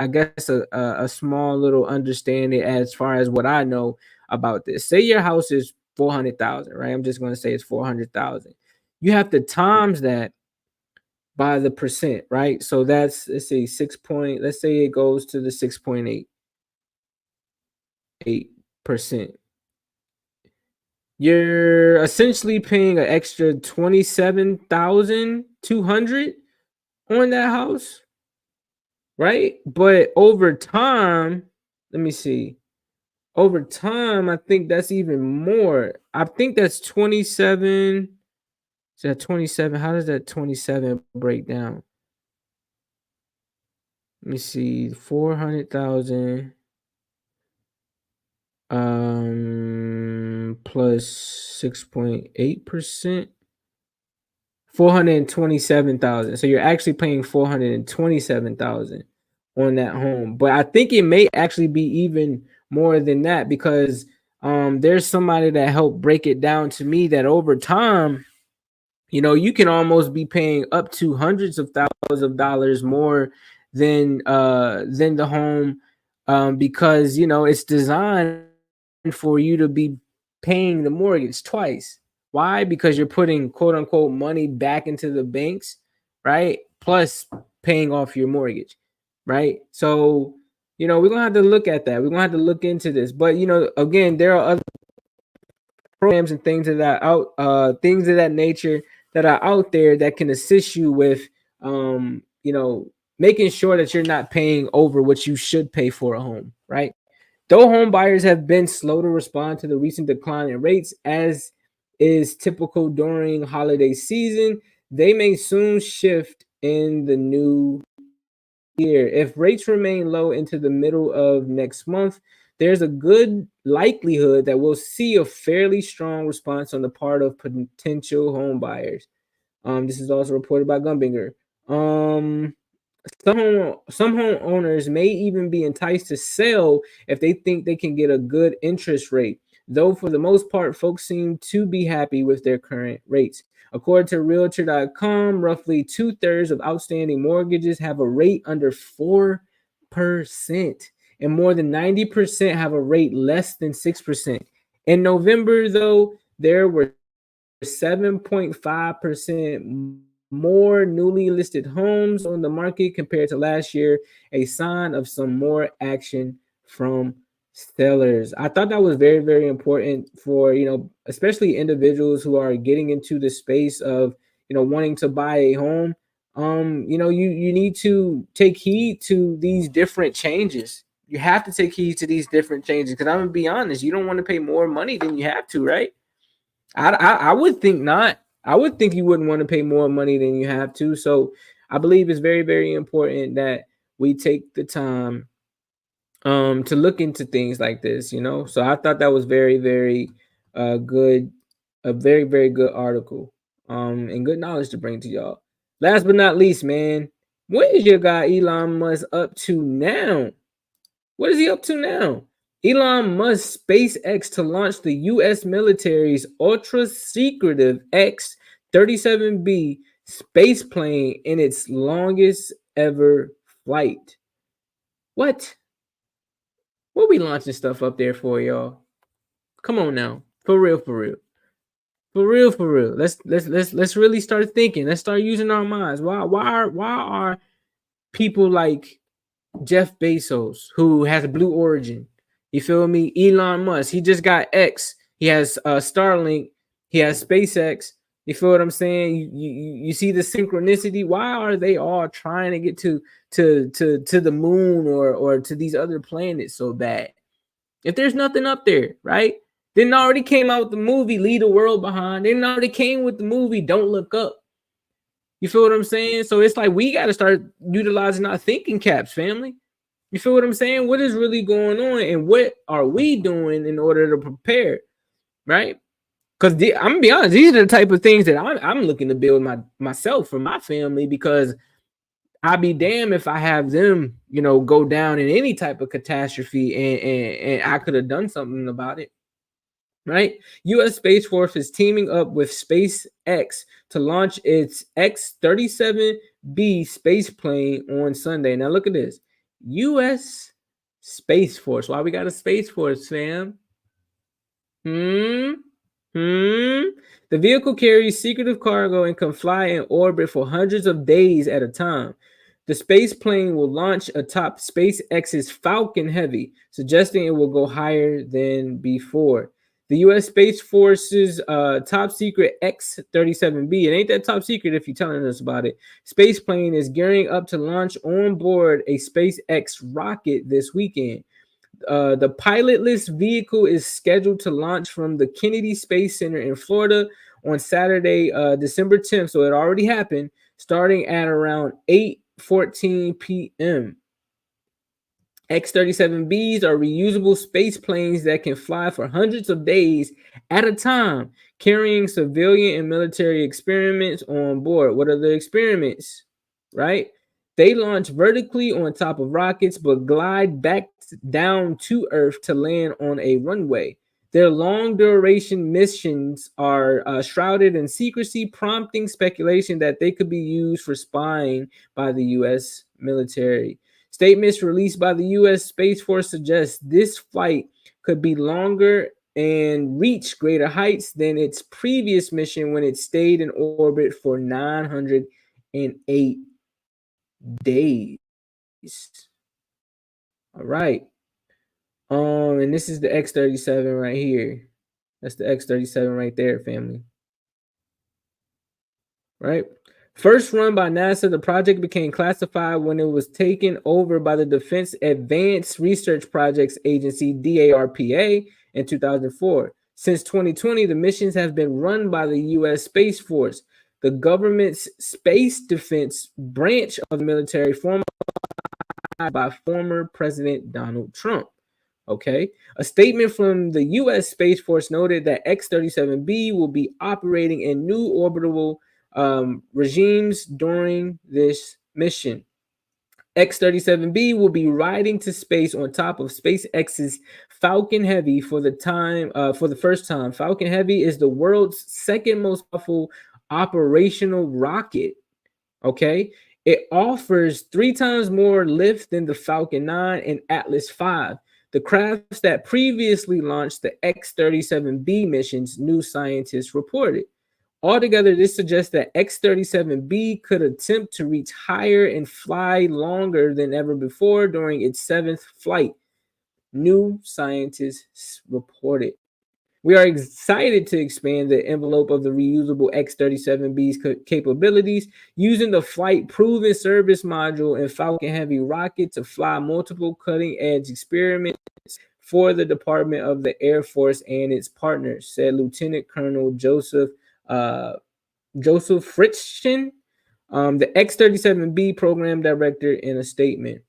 guess a small little understanding as far as what I know about this. Say your house is 400,000, right? I'm just going to say it's 400,000. You have to times that by the percent, right? So that's, let's say let's say it goes to the 6.8%. You're essentially paying an extra 27,200 on that house, right? But over time, let me see. Over time, I think that's even more. I think that's 27. Is that 27? How does that 27 break down? Let me see. 400,000 plus 6.8%. 427,000. So you're actually paying 427,000 on that home. But I think it may actually be even more than that, because there's somebody that helped break it down to me that over time, you can almost be paying up to hundreds of thousands of dollars more than the home, because it's designed for you to be paying the mortgage twice. Why? Because you're putting quote unquote money back into the banks, right? Plus paying off your mortgage, right? So, we're gonna have to look at that. We're gonna have to look into this. But again, there are other programs and things of that nature that are out there that can assist you with making sure that you're not paying over what you should pay for a home, right? Though home buyers have been slow to respond to the recent decline in rates, as is typical during holiday season, they may soon shift in the new year. If rates remain low into the middle of next month, there's a good likelihood that we'll see a fairly strong response on the part of potential home buyers. This is also reported by Gumbinger. Some homeowners may even be enticed to sell if they think they can get a good interest rate, though for the most part, folks seem to be happy with their current rates. According to Realtor.com, roughly 2/3 of outstanding mortgages have a rate under 4%, and more than 90% have a rate less than 6%. In November, though, there were 7.5% more newly listed homes on the market compared to last year, a sign of some more action from sellers. I thought that was very, very important for, especially individuals who are getting into the space of, wanting to buy a home. You need to take heed to these different changes. You have to take heed to these different changes, because I'm gonna be honest, you don't want to pay more money than you have to, right? I would think not. I would think you wouldn't want to pay more money than you have to. So I believe it's very, very important that we take the time to look into things like this, So I thought that was very, very good, a very, very good article, and good knowledge to bring to y'all. Last but not least, man, what is your guy Elon Musk up to now? What is he up to now? Elon Musk SpaceX to launch the U.S. military's ultra-secretive X-37B space plane in its longest ever flight. What? What we launching stuff up there for, y'all? Come on now, for real, for real, for real, for real. Let's really start thinking. Let's start using our minds. Why are people like Jeff Bezos, who has a Blue Origin? You feel me? Elon Musk, he just got X. He has Starlink. He has SpaceX. You feel what I'm saying? You see the synchronicity. Why are they all trying to get to the moon or to these other planets so bad? If there's nothing up there, right? Then already came out the movie Leave the World Behind. Then already came with the movie Don't Look Up. You feel what I'm saying? So it's like we got to start utilizing our thinking caps, family. You feel what I'm saying? What is really going on, and what are we doing in order to prepare, right? Because I'm gonna be honest, these are the type of things that I'm looking to build myself for my family, because I'd be damned if I have them, go down in any type of catastrophe, and I could have done something about it. Right? U.S. Space Force is teaming up with SpaceX to launch its X-37B space plane on Sunday. Now look at this. U.S. Space Force. Why we got a Space Force, fam? The vehicle carries secretive cargo and can fly in orbit for hundreds of days at a time. The space plane will launch atop SpaceX's Falcon Heavy, suggesting it will go higher than before. The U.S. Space Force's top secret X-37B, it ain't that top secret if you're telling us about it, space plane is gearing up to launch on board a SpaceX rocket this weekend. The pilotless vehicle is scheduled to launch from the Kennedy Space Center in Florida on Saturday, December 10th. So it already happened, starting at around 8:14 p.m. X-37Bs are reusable space planes that can fly for hundreds of days at a time, carrying civilian and military experiments on board. What are the experiments? Right? They launch vertically on top of rockets, but glide back down to Earth to land on a runway. Their long-duration missions are shrouded in secrecy, prompting speculation that they could be used for spying by the U.S. military. Statements released by the U.S. Space Force suggest this flight could be longer and reach greater heights than its previous mission when it stayed in orbit for 908 days. All right. And this is the X-37 right here. That's the X-37 right there, family. Right? First run by NASA, the project became classified when it was taken over by the Defense Advanced Research Projects Agency, DARPA, in 2004. Since 2020, the missions have been run by the U.S. Space Force, the government's space defense branch of the military, formed by former President Donald Trump. Okay. A statement from the U.S. Space Force noted that X-37B will be operating in new orbital regimes during this mission. X-37B will be riding to space on top of SpaceX's Falcon Heavy for the first time. Falcon Heavy is the world's second most powerful operational rocket. Okay. It offers 3 times more lift than the Falcon 9 and Atlas V. The crafts that previously launched the X-37B missions, new scientists reported. Altogether, this suggests that X-37B could attempt to reach higher and fly longer than ever before during its 7th flight, new scientists reported. We are excited to expand the envelope of the reusable X-37B's capabilities using the flight-proven service module and Falcon Heavy rocket to fly multiple cutting-edge experiments for the Department of the Air Force and its partners, said Lieutenant Colonel Joseph Fritzschen, the X-37B program director, in a statement.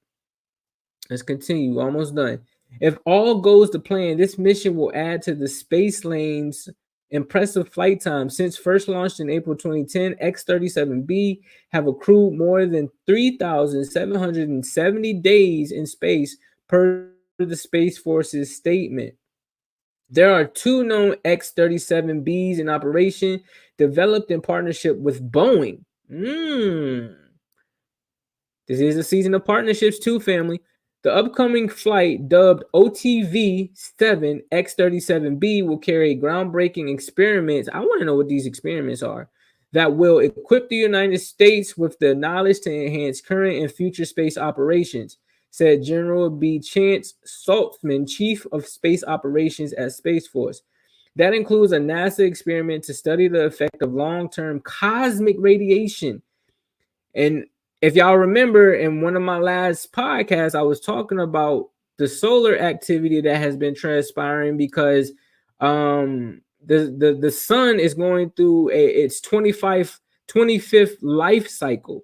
Let's continue. Almost done. If all goes to plan, this mission will add to the space lane's impressive flight time. Since first launched in April 2010, X-37B have accrued more than 3,770 days in space, per the Space Force's statement. There are 2 known X-37Bs in operation, developed in partnership with Boeing. This is a season of partnerships too, family. The upcoming flight, dubbed OTV-7 X-37B, will carry groundbreaking experiments. I want to know what these experiments are that will equip the United States with the knowledge to enhance current and future space operations, said General B. Chance Saltzman, Chief of Space Operations at Space Force. That includes a NASA experiment to study the effect of long-term cosmic radiation. And if y'all remember, in one of my last podcasts, I was talking about the solar activity that has been transpiring because The sun is going through its 25th life cycle,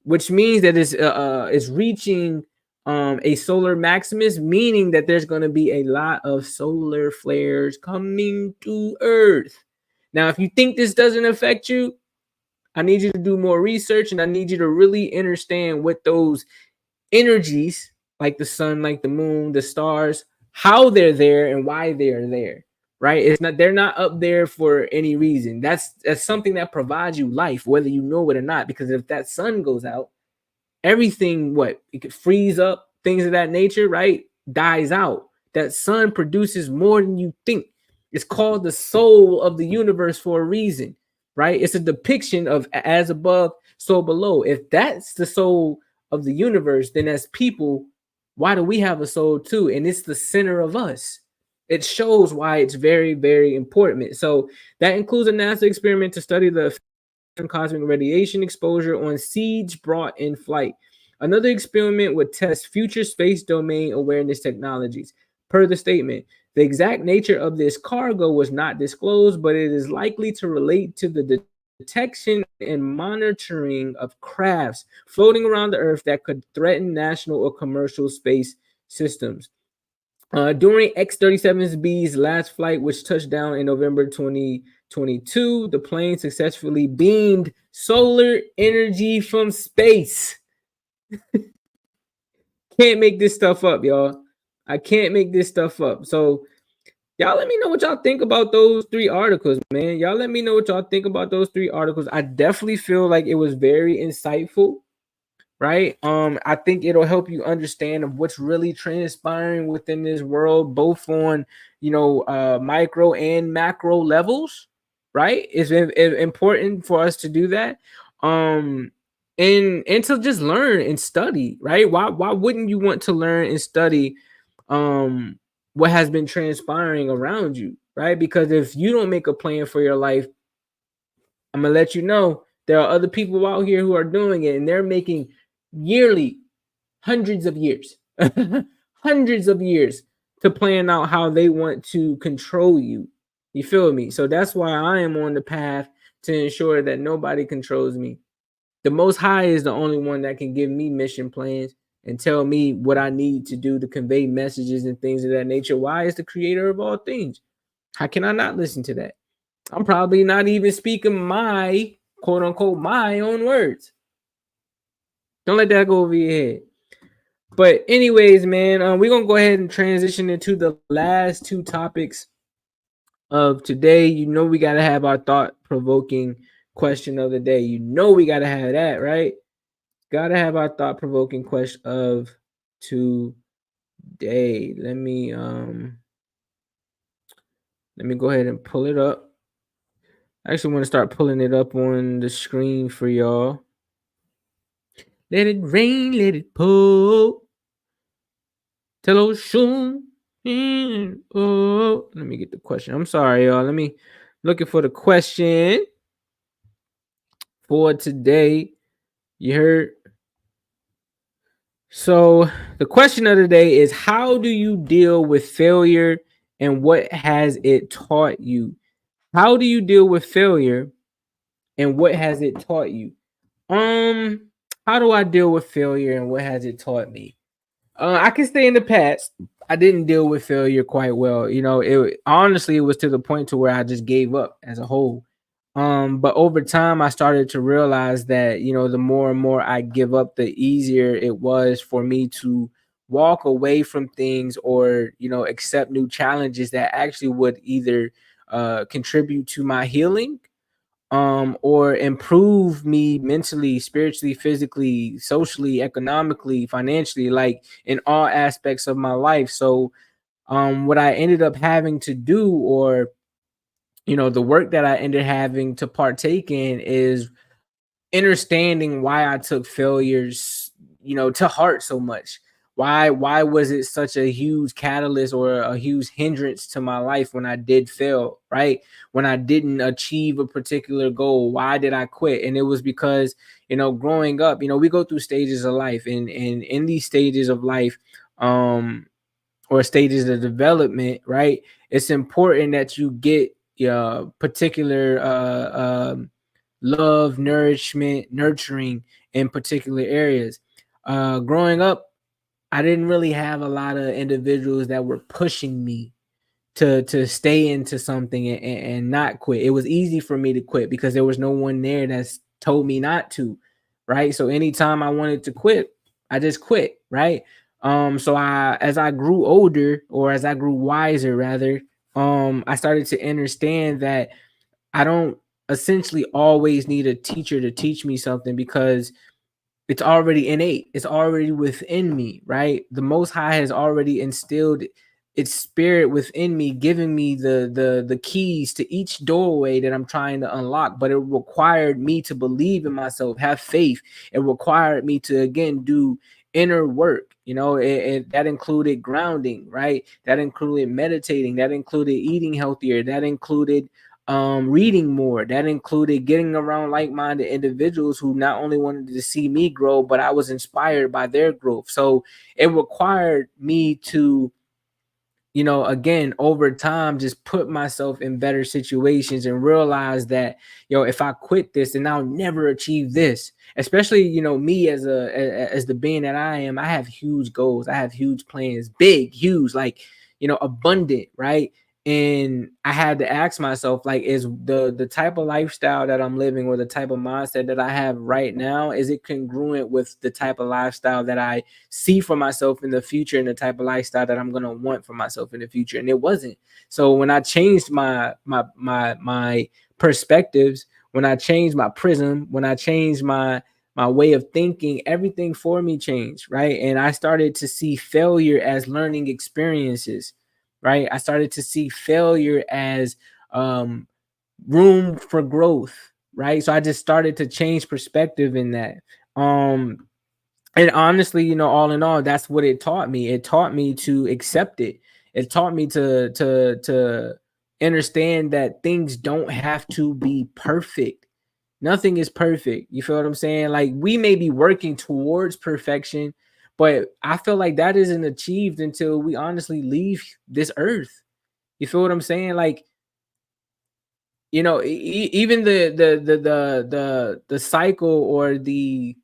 which means that it's reaching a solar maximus, meaning that there's going to be a lot of solar flares coming to Earth. Now, if you think this doesn't affect you, I need you to do more research, and I need you to really understand what those energies, like the sun, like the moon, the stars, how they're there and why they're there. Right? It's not, they're not up there for any reason. That's something that provides you life, whether you know it or not. Because if that sun goes out, everything, it could freeze up, things of that nature, right? Dies out. That sun produces more than you think. It's called the soul of the universe for a reason, right? It's a depiction of as above, so below. If that's the soul of the universe, then as people, why do we have a soul too? And it's the center of us. It shows why it's very, very important. So that includes a NASA experiment to study the cosmic radiation exposure on seeds brought in flight. Another experiment would test future space domain awareness technologies. Per the statement, the exact nature of this cargo was not disclosed, but it is likely to relate to the detection and monitoring of crafts floating around the Earth that could threaten national or commercial space systems. During X-37B's last flight, which touched down in November 2022, the plane successfully beamed solar energy from space. Can't make this stuff up, y'all. I can't make this stuff up. So y'all let me know what y'all think about those 3 articles, man. Y'all let me know what y'all think about those 3 articles. I definitely feel like it was very insightful. Right. I think it'll help you understand of what's really transpiring within this world, both on, micro and macro levels. Right. It's important for us to do that. And to just learn and study. Right. Why wouldn't you want to learn and study what has been transpiring around you? Right. Because if you don't make a plan for your life, I'm gonna let you know there are other people out here who are doing it, and they're making yearly hundreds of years to plan out how they want to control you. You feel me? So that's why I am on the path to ensure that nobody controls me. The Most High is the only one that can give me mission plans and tell me what I need to do to convey messages and things of that nature. Why is the creator of all things? How can I not listen to that? I'm probably not even speaking my quote unquote my own words. Don't let that go over your head. But anyways, man, we're going to go ahead and transition into the last 2 topics of today. We got to have our thought-provoking question of the day. We got to have that, right? Got to have our thought-provoking question of today. Let me go ahead and pull it up. I actually want to start pulling it up on the screen for y'all. Let it rain, let it pour. Tell ocean. Oh, let me get the question. I'm sorry, y'all. Let me looking for the question for today. You heard? So the question of the day is, how do you deal with failure and what has it taught you? How do you deal with failure and what has it taught you? How do I deal with failure and what has it taught me? I can say in the past, I didn't deal with failure quite well. It honestly, it was to the point to where I just gave up as a whole. But over time, I started to realize that, the more and more I give up, the easier it was for me to walk away from things or, accept new challenges that actually would either contribute to my healing or improve me mentally, spiritually, physically, socially, economically, financially, like in all aspects of my life. So what I ended up having to do, or the work that I ended having to partake in, is understanding why I took failures, to heart so much. Why was it such a huge catalyst or a huge hindrance to my life when I did fail, right? When I didn't achieve a particular goal, why did I quit? And it was because, growing up, we go through stages of life, and in these stages of life, or or stages of development, right? It's important that you get particular love, nourishment, nurturing in particular areas. Growing up, I didn't really have a lot of individuals that were pushing me to stay into something and not quit. It was easy for me to quit because there was no one there that's told me not to, right? So anytime I wanted to quit, I just quit, right? So as I grew older, or as I grew wiser rather, I started to understand that I don't essentially always need a teacher to teach me something, because it's already innate. It's already within me, right? The Most High has already instilled its spirit within me, giving me the keys to each doorway that I'm trying to unlock. But it required me to believe in myself, have faith. It required me to again do inner work. That included grounding, right? That included meditating. That included eating healthier. That included reading more. That included getting around like-minded individuals who not only wanted to see me grow, but I was inspired by their growth. So it required me to, again, over time, just put myself in better situations and realize that, if I quit this, then I'll never achieve this. Especially, me as the being that I am, I have huge goals. I have huge plans, big, huge, like, abundant, right? And I had to ask myself, like, is the type of lifestyle that I'm living, or the type of mindset that I have right now, is it congruent with the type of lifestyle that I see for myself in the future, and the type of lifestyle that I'm going to want for myself in the future? And it wasn't. So when I changed my perspectives, when I changed my prism, when I changed my way of thinking, everything for me changed, right? And I started to see failure as learning experiences, right? I started to see failure as room for growth, right? So I just started to change perspective in that. And honestly, all in all, that's what it taught me. It taught me to accept it. It taught me to understand that things don't have to be perfect. Nothing is perfect. You feel what I'm saying? Like, we may be working towards perfection, but I feel like that isn't achieved until we honestly leave this earth. You feel what I'm saying? Like, even the cycle, or the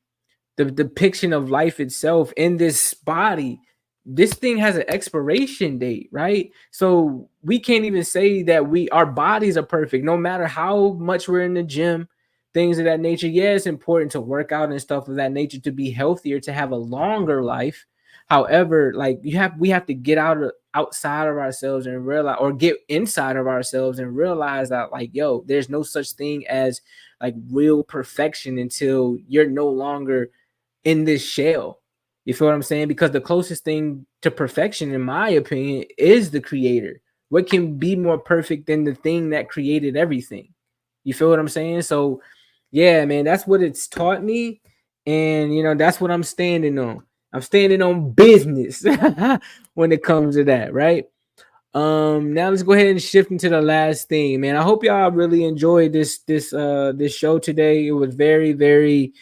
depiction of life itself in this body, this thing has an expiration date, right? So we can't even say that our bodies are perfect, no matter how much we're in the gym, things of that nature. Yeah, it's important to work out and stuff of that nature to be healthier, to have a longer life. However, like, we have to get outside of ourselves and realize, or get inside of ourselves and realize that, like, there's no such thing as like real perfection until you're no longer in this shell. You feel what I'm saying? Because the closest thing to perfection, in my opinion, is the creator. What can be more perfect than the thing that created everything? You feel what I'm saying? So yeah, man, that's what it's taught me. And that's what I'm standing on. I'm standing on business when it comes to that, right? Now let's go ahead and shift into the last thing, man. I hope y'all really enjoyed this show today. It was very, very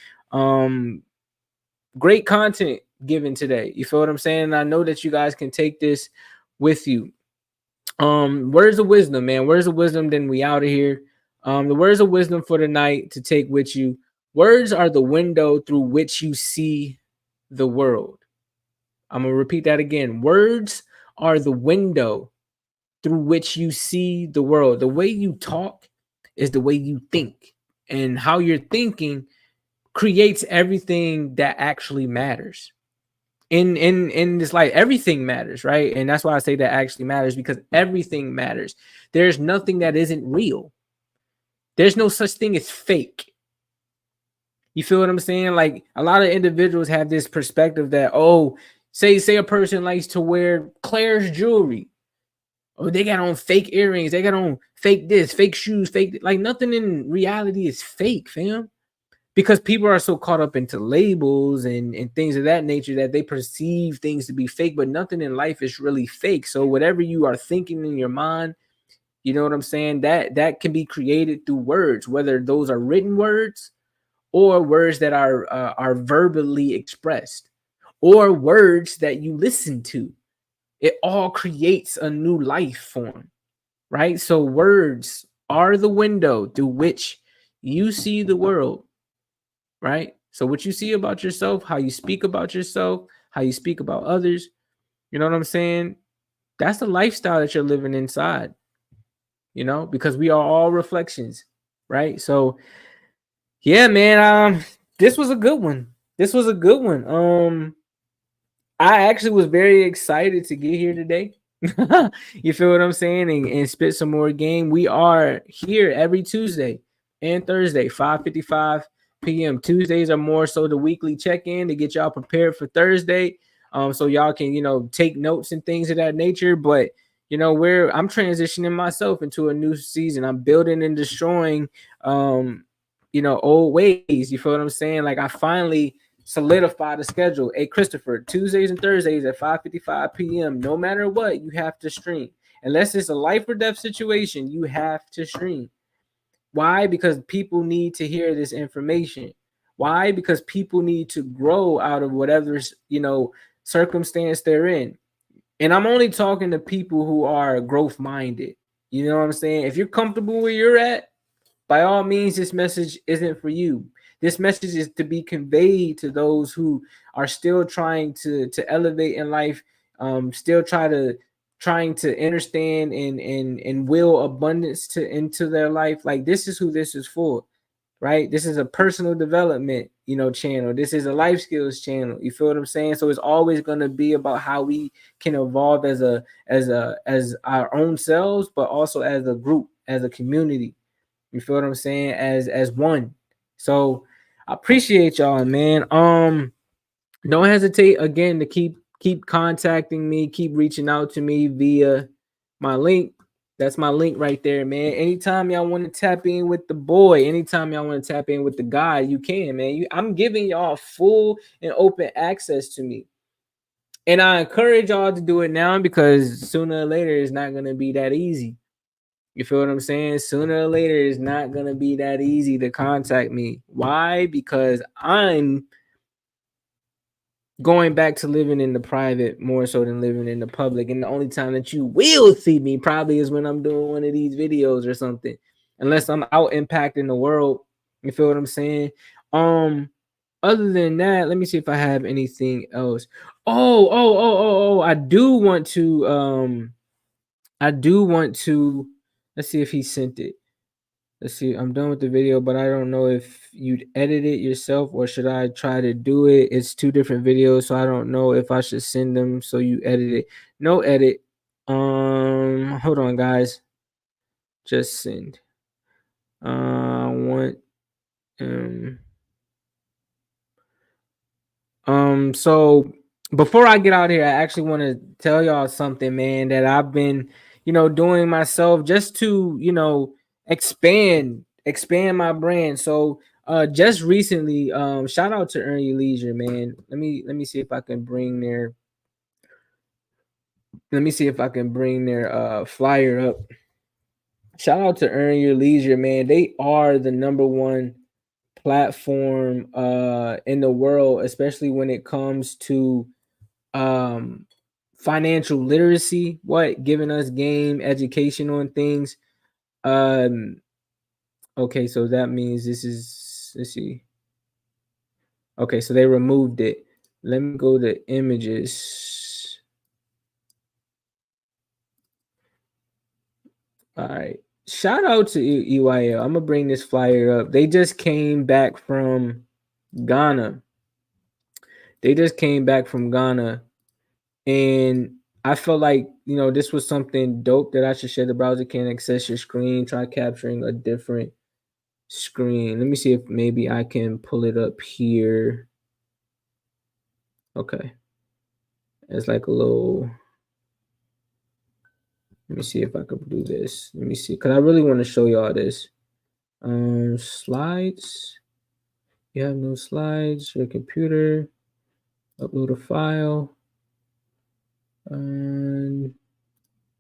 great content given today. You feel what I'm saying? I know that you guys can take this with you. Words of wisdom, man. Words of wisdom, then we out of here. The words of wisdom for the night to take with you. Words are the window through which you see the world. I'm gonna repeat that again. Words are the window through which you see the world. The way you talk is the way you think, and how you're thinking creates everything that actually matters. In this life, everything matters, right? And that's why I say that actually matters, because everything matters. There's nothing that isn't real. There's no such thing as fake. You feel what I'm saying? Like, a lot of individuals have this perspective that, say a person likes to wear Claire's jewelry. Oh, they got on fake earrings. They got on fake this, fake shoes, fake. Like, nothing in reality is fake, fam. Because people are so caught up into labels and things of that nature that they perceive things to be fake, but nothing in life is really fake. So whatever you are thinking in your mind, you know what I'm saying? That can be created through words, whether those are written words or words that are verbally expressed, or words that you listen to. it all creates a new life form, right? So words are the window through which you see the world, right? So what you see about yourself, how you speak about yourself, how you speak about others, you know what I'm saying? That's the lifestyle that you're living inside, because we are all reflections, right? So yeah, man, this was a good one. This was a good one. I actually was very excited to get here today. You feel what I'm saying? And spit some more game. We are here every Tuesday and Thursday, 5:55 p.m. Tuesdays are more so the weekly check-in to get y'all prepared for Thursday. So y'all can, take notes and things of that nature. But where I'm transitioning myself into a new season. I'm building and destroying old ways. You feel what I'm saying? Like I finally solidify the schedule. Hey, Christopher, Tuesdays and Thursdays at 5:55 p.m. No matter what, you have to stream. Unless it's a life or death situation, you have to stream. Why? Because people need to hear this information. Why? Because people need to grow out of whatever, circumstance they're in. And I'm only talking to people who are growth minded. You know what I'm saying? If you're comfortable where you're at, by all means, this message isn't for you. This message is to be conveyed to those who are still trying to elevate in life, still trying to understand and will abundance into their life. Like this is who this is for, right? This is a personal development, channel. This is a life skills channel. You feel what I'm saying? So it's always going to be about how we can evolve as our own selves, but also as a group, as a community. You feel what I'm saying? As one. So I appreciate y'all, man. Don't hesitate again to keep contacting me, keep reaching out to me via my link. That's my link right there, man. Anytime y'all want to tap in with the boy, anytime y'all want to tap in with the guy, you can, man. I'm giving y'all full and open access to me. And I encourage y'all to do it now because sooner or later it's not gonna be that easy. You feel what I'm saying? Sooner or later, it's not going to be that easy to contact me. Why? Because I'm going back to living in the private more so than living in the public. And the only time that you will see me probably is when I'm doing one of these videos or something. Unless I'm out impacting the world. You feel what I'm saying? Other than that, let me see if I have anything else. I do want to let's see if he sent it. Let's see. I'm done with the video, but I don't know if you'd edit it yourself or should I try to do it. It's two different videos, so I don't know if I should send them so you edit it. No edit. Hold on, guys. Just send. I want so before I get out here, I actually want to tell y'all something, man, that I've been, doing myself just to, expand my brand. So just recently, shout out to Earn Your Leisure, man. Let me see if I can bring their flyer up. Shout out to Earn Your Leisure, man. They are the number one platform in the world, especially when it comes to financial literacy, giving us game education on things. Okay, so that means this is, let's see. Okay, so they removed it. Let me go to images. All right. Shout out to EYL. I'm gonna bring this flyer up. They just came back from Ghana. And I felt like, this was something dope that I should share. The browser can access your screen. Try capturing a different screen. Let me see if maybe I can pull it up here. Okay. It's like a little. Let me see if I could do this. Let me see. Because I really want to show y'all this. Slides. You have no slides. Your computer. Upload a file.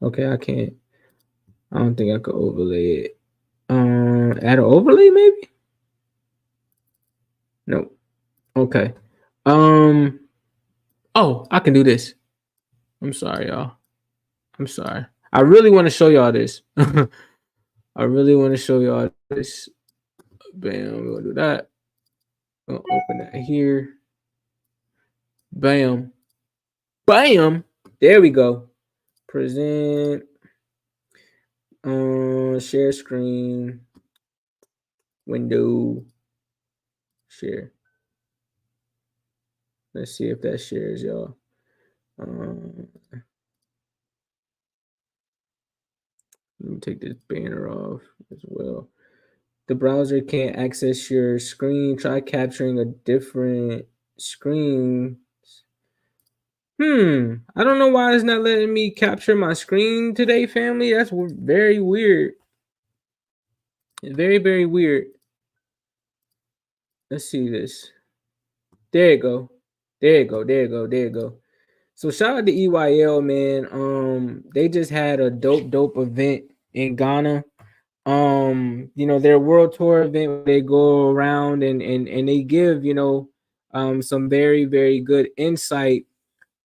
Okay, I can't. I don't think I could overlay it. Add an overlay maybe? No. Okay. Oh, I can do this. I'm sorry, y'all. I'm sorry. I really want to show y'all this. I really want to show y'all this. Bam, we're gonna do that. Gonna open that here. Bam. Bam. There we go. Present. Share screen. Window. Share. Let's see if that shares, y'all. Let me take this banner off as well. The browser can't access your screen. Try capturing a different screen. I don't know why it's not letting me capture my screen today, family. That's very weird. It's very, very weird. Let's see this. There you go. There you go. There you go. There you go. So shout out to EYL, man. They just had a dope event in Ghana. Their world tour event where they go around and they give, some very, very good insight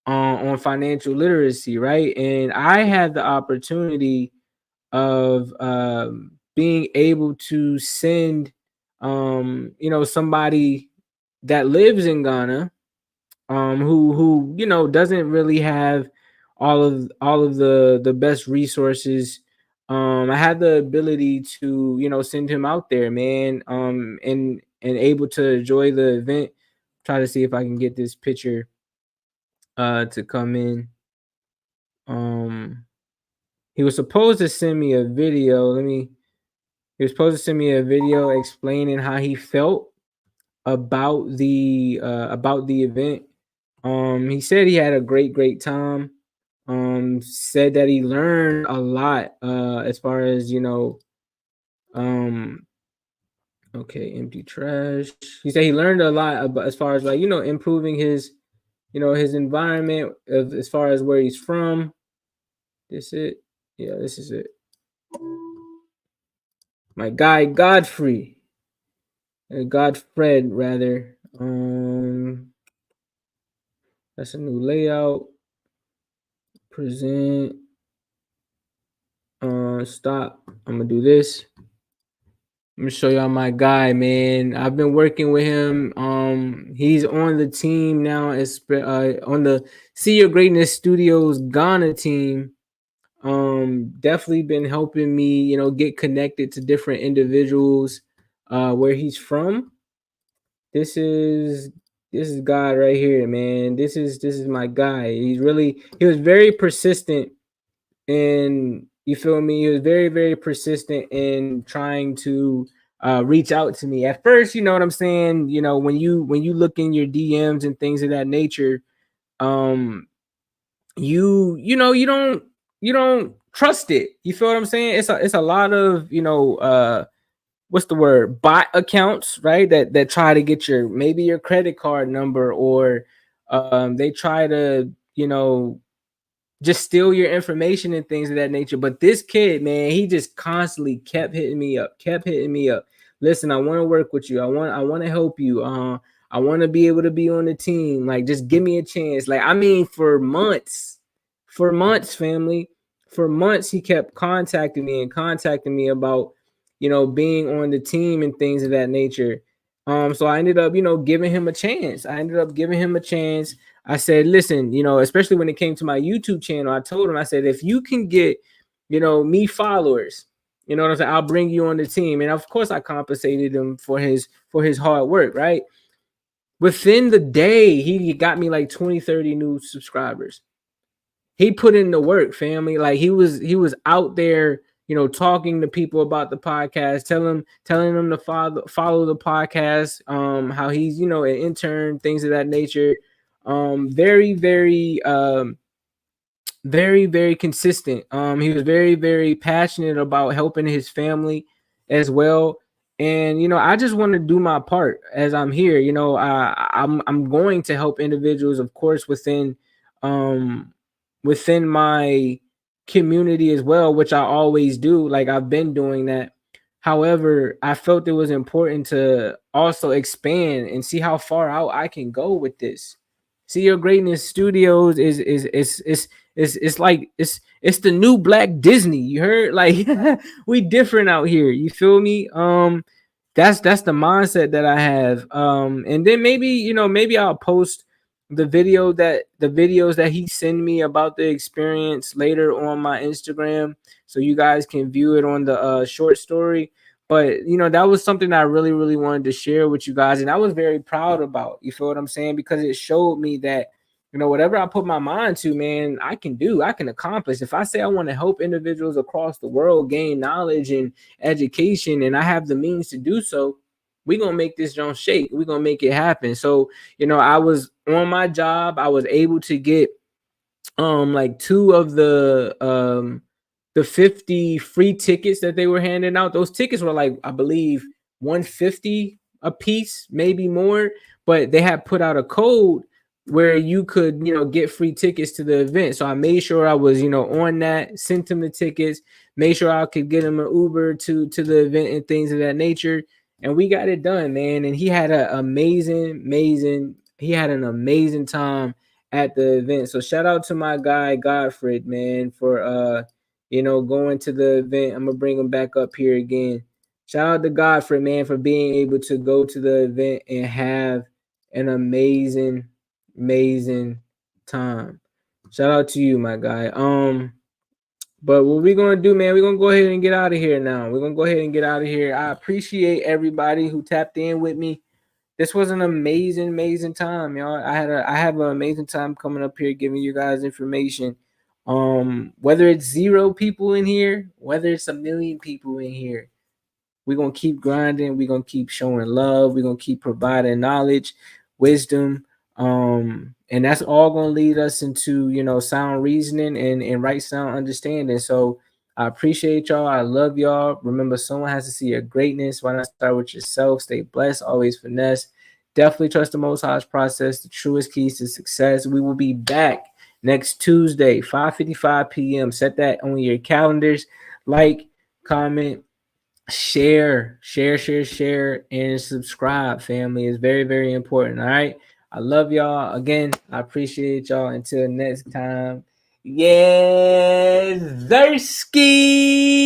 on financial literacy, right? And I had the opportunity of being able to send somebody that lives in Ghana, who doesn't really have all of the best resources. I had the ability to send him out there, man, and able to enjoy the event. Try to see if I can get this picture to come in. He was supposed to send me a video. He was supposed to send me a video explaining how he felt about the event. He said he had a great time. Said that he learned a lot as far as okay, empty trash. He said he learned a lot about, as far as like improving his his environment as far as where he's from. This it? Yeah, this is it. My guy Godfrey. Godfred rather. That's a new layout. Present. Stop. I'm gonna do this. I'm gonna show y'all my guy, man. I've been working with him. He's on the team now. It's on the See Your Greatness Studios Ghana team. Definitely been helping me, get connected to different individuals where he's from. This is God right here, man. This is my guy. He was very persistent, and you feel me? He was very, very persistent in trying to reach out to me. At first, you know what I'm saying? When you look in your DMs and things of that nature, you don't trust it. You feel what I'm saying? It's a lot of what's the word, bot accounts, right? That try to get maybe your credit card number, or they try to just steal your information and things of that nature. But this kid, man, he just constantly kept hitting me up. Listen, I want to work with you. I want to help you. I want to be able to be on the team. Like, just give me a chance. Like, I mean, for months, family, for months, he kept contacting me about, being on the team and things of that nature. So I ended up, giving him a chance. I said, listen, especially when it came to my YouTube channel, I told him, I said, if you can get, me followers, you know what I'm saying, I'll bring you on the team. And of course I compensated him for his hard work, right? Within the day, he got me like 20, 30 new subscribers. He put in the work, family. Like, he was out there, talking to people about the podcast, telling them to follow the podcast, how he's, an intern, things of that nature. Very, very, very, very consistent. He was very, very passionate about helping his family as well. And I just want to do my part as I'm here. I'm going to help individuals, of course, within my community as well, which I always do. Like, I've been doing that. However, I felt it was important to also expand and see how far out I can go with this. See Your Greatness Studios is it's like it's the new Black Disney. You heard? Like we different out here. You feel me? That's the mindset that I have. And then maybe, maybe I'll post the videos that he sent me about the experience later on my Instagram, so you guys can view it on the short story. But that was something I really, really wanted to share with you guys, and I was very proud about. You feel what I'm saying? Because it showed me that whatever I put my mind to, man, I can do, I can accomplish. If I say I want to help individuals across the world gain knowledge and education, and I have the means to do so, we're gonna make this joint shake. We're gonna make it happen. So, I was on my job, I was able to get like two of the 50 free tickets that they were handing out. Those tickets were like, I believe, 150 a piece, maybe more, but they had put out a code where you could, get free tickets to the event. So I made sure I was, on that, sent him the tickets, made sure I could get him an Uber to the event and things of that nature. And we got it done, man. And he had an amazing time at the event. So shout out to my guy Godfred, man, for going to the event. I'm gonna bring him back up here again. Shout out to Godfrey, man, for being able to go to the event and have an amazing time. Shout out to you, my guy. But what we're gonna do, man, we're gonna go ahead and get out of here now. We're gonna go ahead and get out of here. I appreciate everybody who tapped in with me. This was an amazing time, y'all. I have an amazing time coming up here giving you guys information. Whether it's 0 people in here, whether it's 1 million people in here, we're gonna keep grinding, we're gonna keep showing love, we're gonna keep providing knowledge, wisdom, and that's all gonna lead us into sound reasoning and right sound understanding. So I appreciate y'all. I love y'all. Remember, someone has to see your greatness. Why not start with yourself? Stay blessed, always finesse. Definitely trust the Most High's process, the truest keys to success. We will be back next Tuesday, 5:55 p.m. Set that on your calendars. Like, comment, share, and subscribe, family. It's very, very important. All right. I love y'all. Again, I appreciate y'all. Until next time. Yes, Zersky.